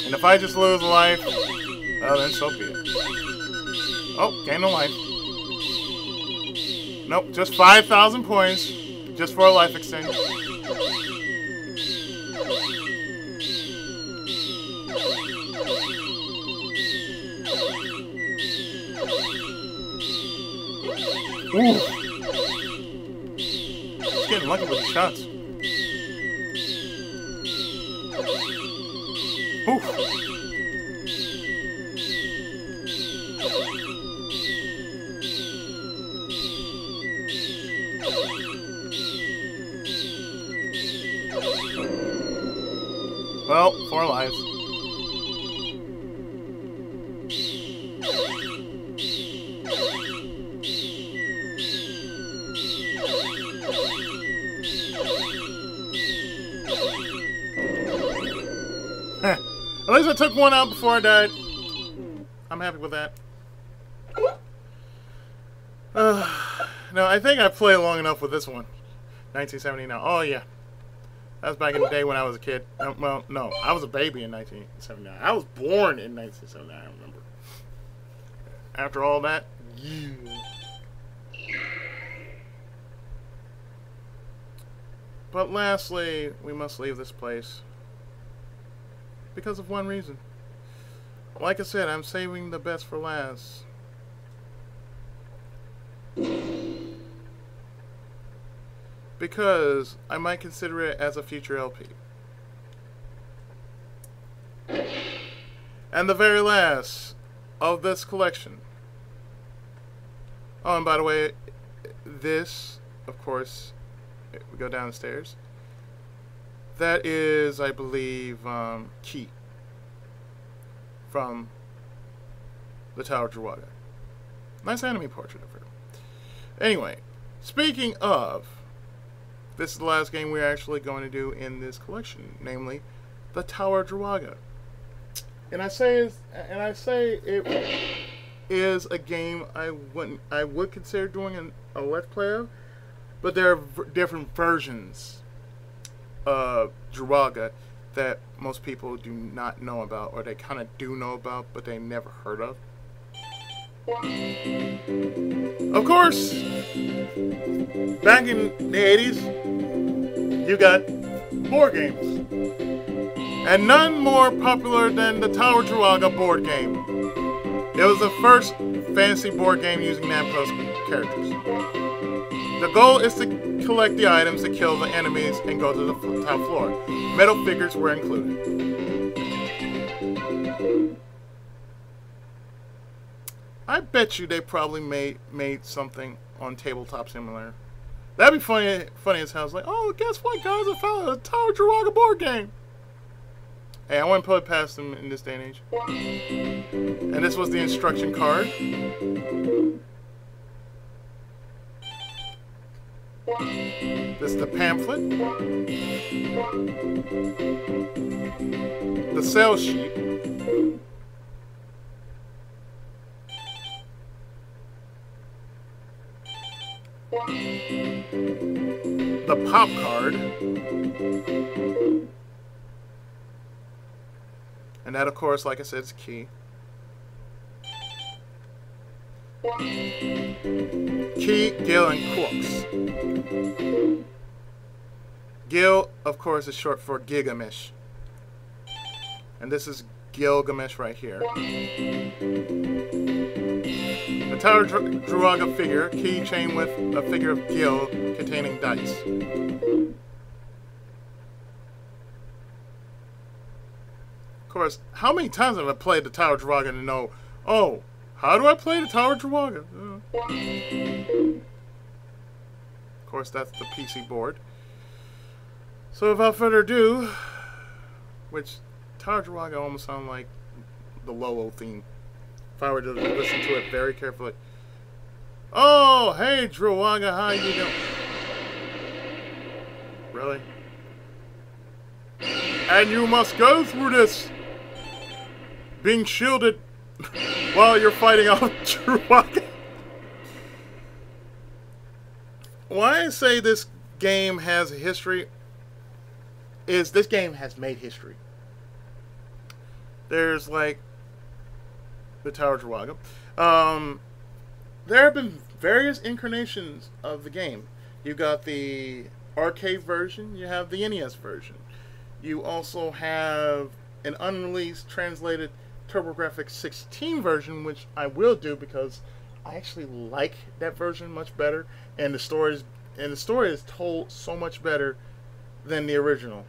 And if I just lose a life, well, then so be it. Oh, gain a life. Nope, just 5,000 points, just for a life extension. Ooh. Just getting lucky with the shots. Ooh. Well, 4 lives. At least I took one out before I died. I'm happy with that. No, I think I played long enough with this one. 1979. Oh, yeah. That was back in the day when I was a kid. Well, no. I was a baby in 1979. I was born in 1979, I remember. After all that, yeah. But lastly, we must leave this place. Because of one reason. Like I said, I'm saving the best for last. Because I might consider it as a future LP. And the very last of this collection. Oh, and by the way, this, of course, we go downstairs. That is, I believe, Key from the Tower of Druaga. Nice anime portrait of her. Anyway, speaking of, this is the last game we're actually going to do in this collection, namely, the Tower of Druaga. And I say it is a game I would consider doing a let's play of, but there are different versions of Druaga that most people do not know about, or they kind of do know about, but they never heard of. Of course, back in the 80s, you got board games. And none more popular than the Tower of Druaga board game. It was the first fantasy board game using Namco's characters. The goal is to collect the items to kill the enemies and go to the top floor. Metal figures were included. I bet you they probably made something on Tabletop Simulator. That'd be funny as hell. It's like, oh, guess what, guys? I found a Tower of Druaga board game. Hey, I wouldn't put it past them in this day and age. And this was the instruction card. This is the pamphlet. The sales sheet. The pop card. And that, of course, like I said, is key. Key, Gil, and Quarks. Gil, of course, is short for Gilgamesh. And this is Gilgamesh right here. The Tower of Druaga figure, keychain with a figure of Gil containing dice. Of course, how many times have I played the Tower of Druaga to know, oh, how do I play the Tower of Druaga? Of course, that's the PC board. So without further ado, which Tower of Druaga almost sounds like the Lolo theme. If I were to listen to it very carefully. Oh, hey Druaga, how you doing? Really? And you must go through this being shielded while you're fighting off Druaga. Why I say this game has a history is this game has made history. There's like the Tower of Druaga. There have been various incarnations of the game. You got the arcade version, you have the NES version. You also have an unreleased translated TurboGrafx 16 version, which I will do because I actually like that version much better, and the story is told so much better than the original.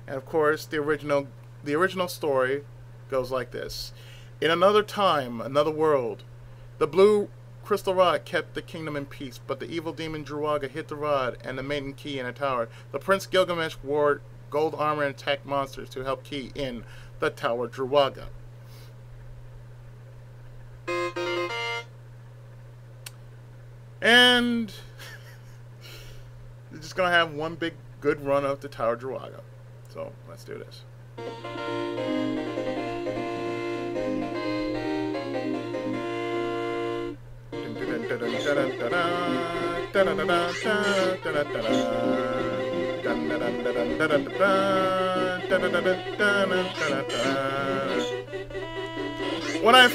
And of course, the original story goes like this. In another time, another world, the blue crystal rod kept the kingdom in peace, but the evil demon Druaga hid the rod and the maiden key in a tower. The prince Gilgamesh wore gold armor and attacked monsters to help key in the Tower of Druaga. And you're just gonna have one big good run of the Tower of Druaga. So let's do this. What I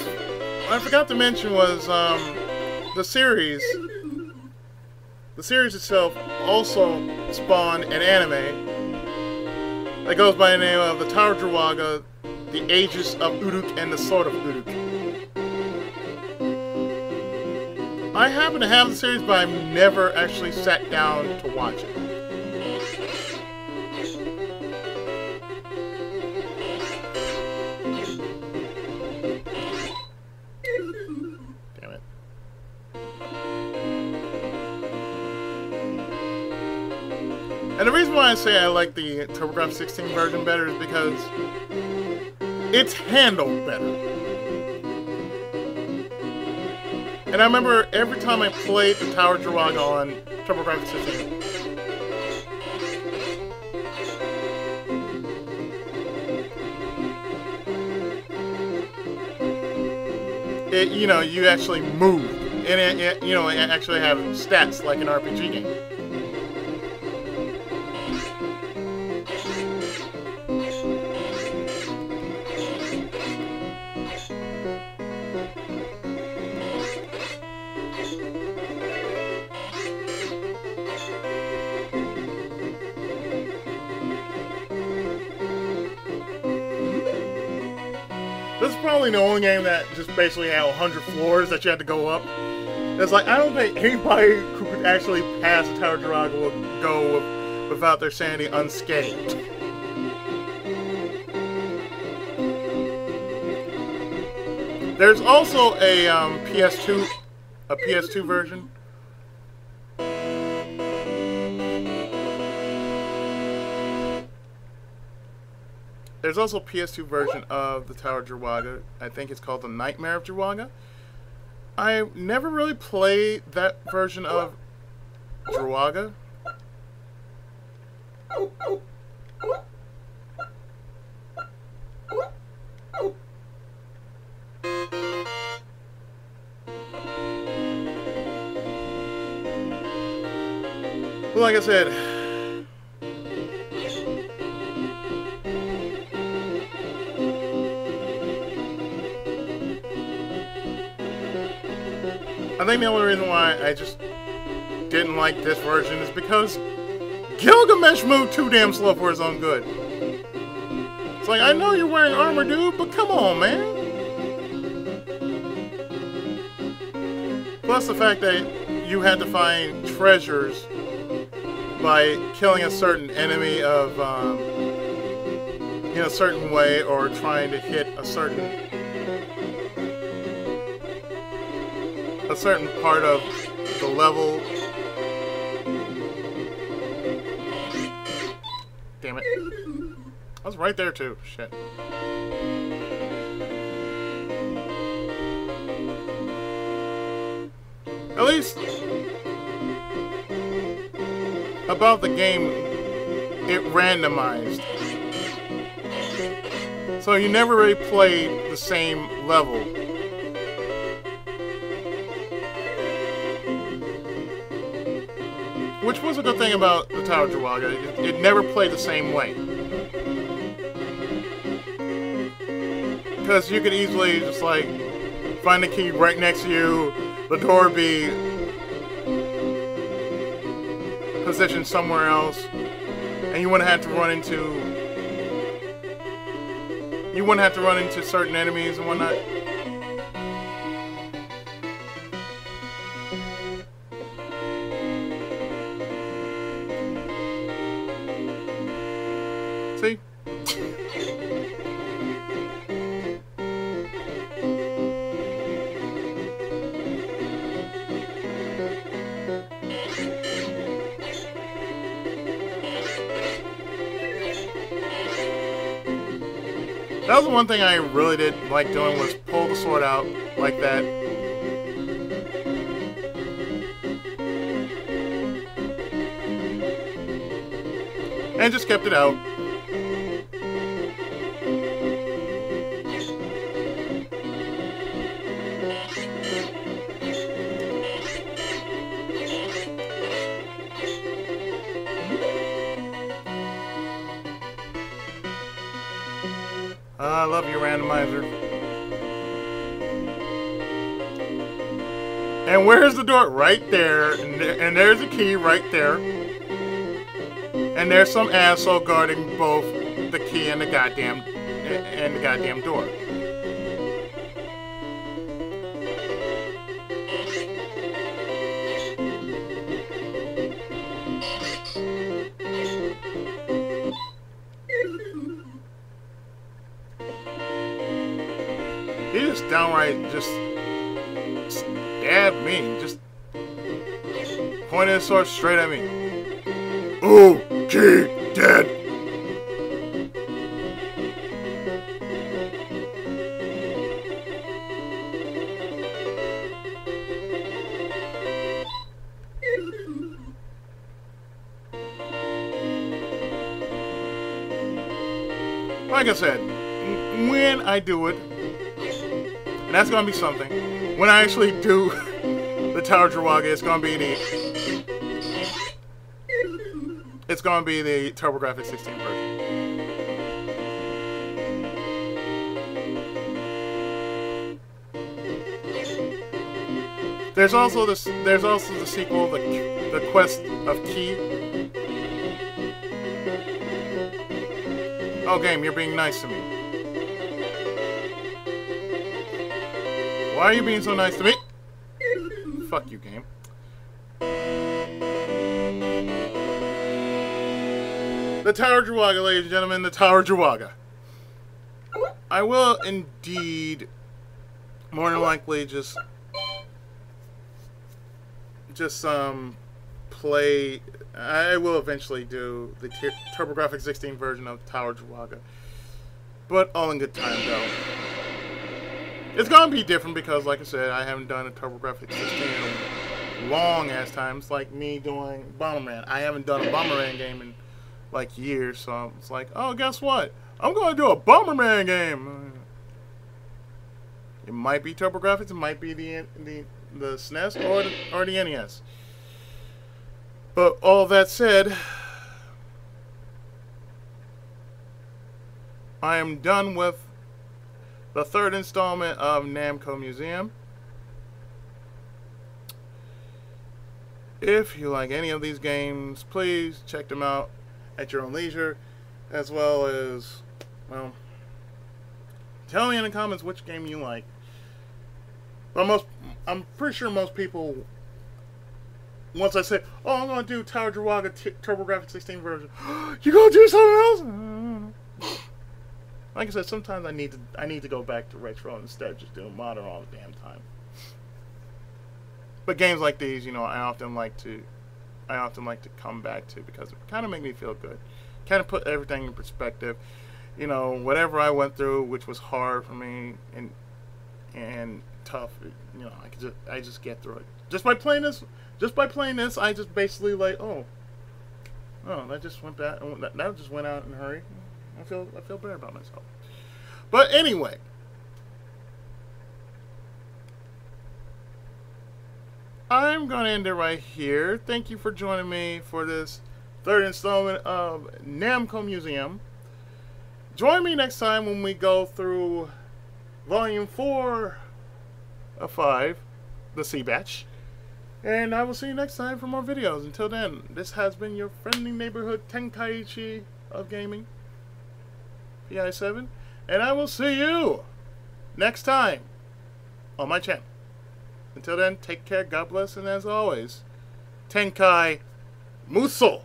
forgot to mention was the series. The series itself also spawned an anime that goes by the name of the Tower of Druaga, the Aegis of Uruk, and the Sword of Uruk. I happen to have the series, but I've never actually sat down to watch it. Damn it. And the reason why I say I like the TurboGrafx 16 version better is because it's handled better. And I remember every time I played the Tower of Druaga on TurboGrafx 16, you actually move, and it actually have stats like an RPG game. This is probably the only game that just basically had 100 floors that you had to go up. It's like, I don't think anybody who could actually pass the Tower of Druaga will go without their sanity unscathed. There's also a PS2 version. There's also a PS2 version of the Tower of Druaga. I think it's called The Nightmare of Druaga. I never really played that version of Druaga. Well, like I said, I think the only reason why I just didn't like this version is because Gilgamesh moved too damn slow for his own good. It's like, I know you're wearing armor, dude, but come on, man. Plus the fact that you had to find treasures by killing a certain enemy of, in a certain way, or trying to hit a certain part of the level. Damn it. I was right there too. Shit. At least about the game, it randomized. So you never really played the same level. Which was a good thing about the Tower of Druaga. It never played the same way. Because you could easily just like find the key right next to you, the door be positioned somewhere else, and you wouldn't have to run into certain enemies and whatnot. See? That was the one thing I really did like doing, was pull the sword out like that. And just kept it out. I love you, randomizer. And where's the door? Right there. And there's the key right there. And there's some asshole guarding both the key and the goddamn door. He just downright just stabbed me. Just pointed his sword straight at me. Okay, dead. Like I said, when I do it, and that's gonna be something, when I actually do the Tower of Druaga, it's gonna be the TurboGrafx 16 version. There's also the sequel, the Quest of Key. Oh, game, you're being nice to me. Why are you being so nice to me? Fuck you, game. The Tower of Druaga, ladies and gentlemen, the Tower of Druaga. I will indeed, more than likely, just play. I will eventually do the TurboGrafx 16 version of Tower of Druaga, but all in good time though. It's gonna be different because, like I said, I haven't done a TurboGrafx 16 in a long ass time. It's like me doing Bomberman. I haven't done a Bomberman game in like years, so it's like, oh, guess what? I'm gonna do a Bomberman game. It might be TurboGrafx, it might be the SNES or the NES. But all that said, I am done with the third installment of Namco Museum. If you like any of these games, please check them out at your own leisure, as well as, well, tell me in the comments which game you like. But I'm pretty sure most people, once I say, oh, I'm going to do Tower of Druaga TurboGrafx 16 version, you going to do something else? Like I said, sometimes I need to go back to retro instead of just doing modern all the damn time. But games like these, you know, I often like to come back to because it kind of make me feel good. Kind of put everything in perspective. You know, whatever I went through, which was hard for me and tough, you know, I just get through it. Just by playing this, I just basically like, oh, that just went back. That just went out in a hurry. I feel better about myself. But anyway, I'm gonna end it right here. Thank you for joining me for this third installment of Namco Museum. Join me next time when we go through Volume 4 of 5, the C Batch. And I will see you next time for more videos. Until then, this has been your friendly neighborhood Tenkaichi of gaming, PI7, and I will see you next time on my channel. Until then, take care, God bless, and as always, Tenkai Musou!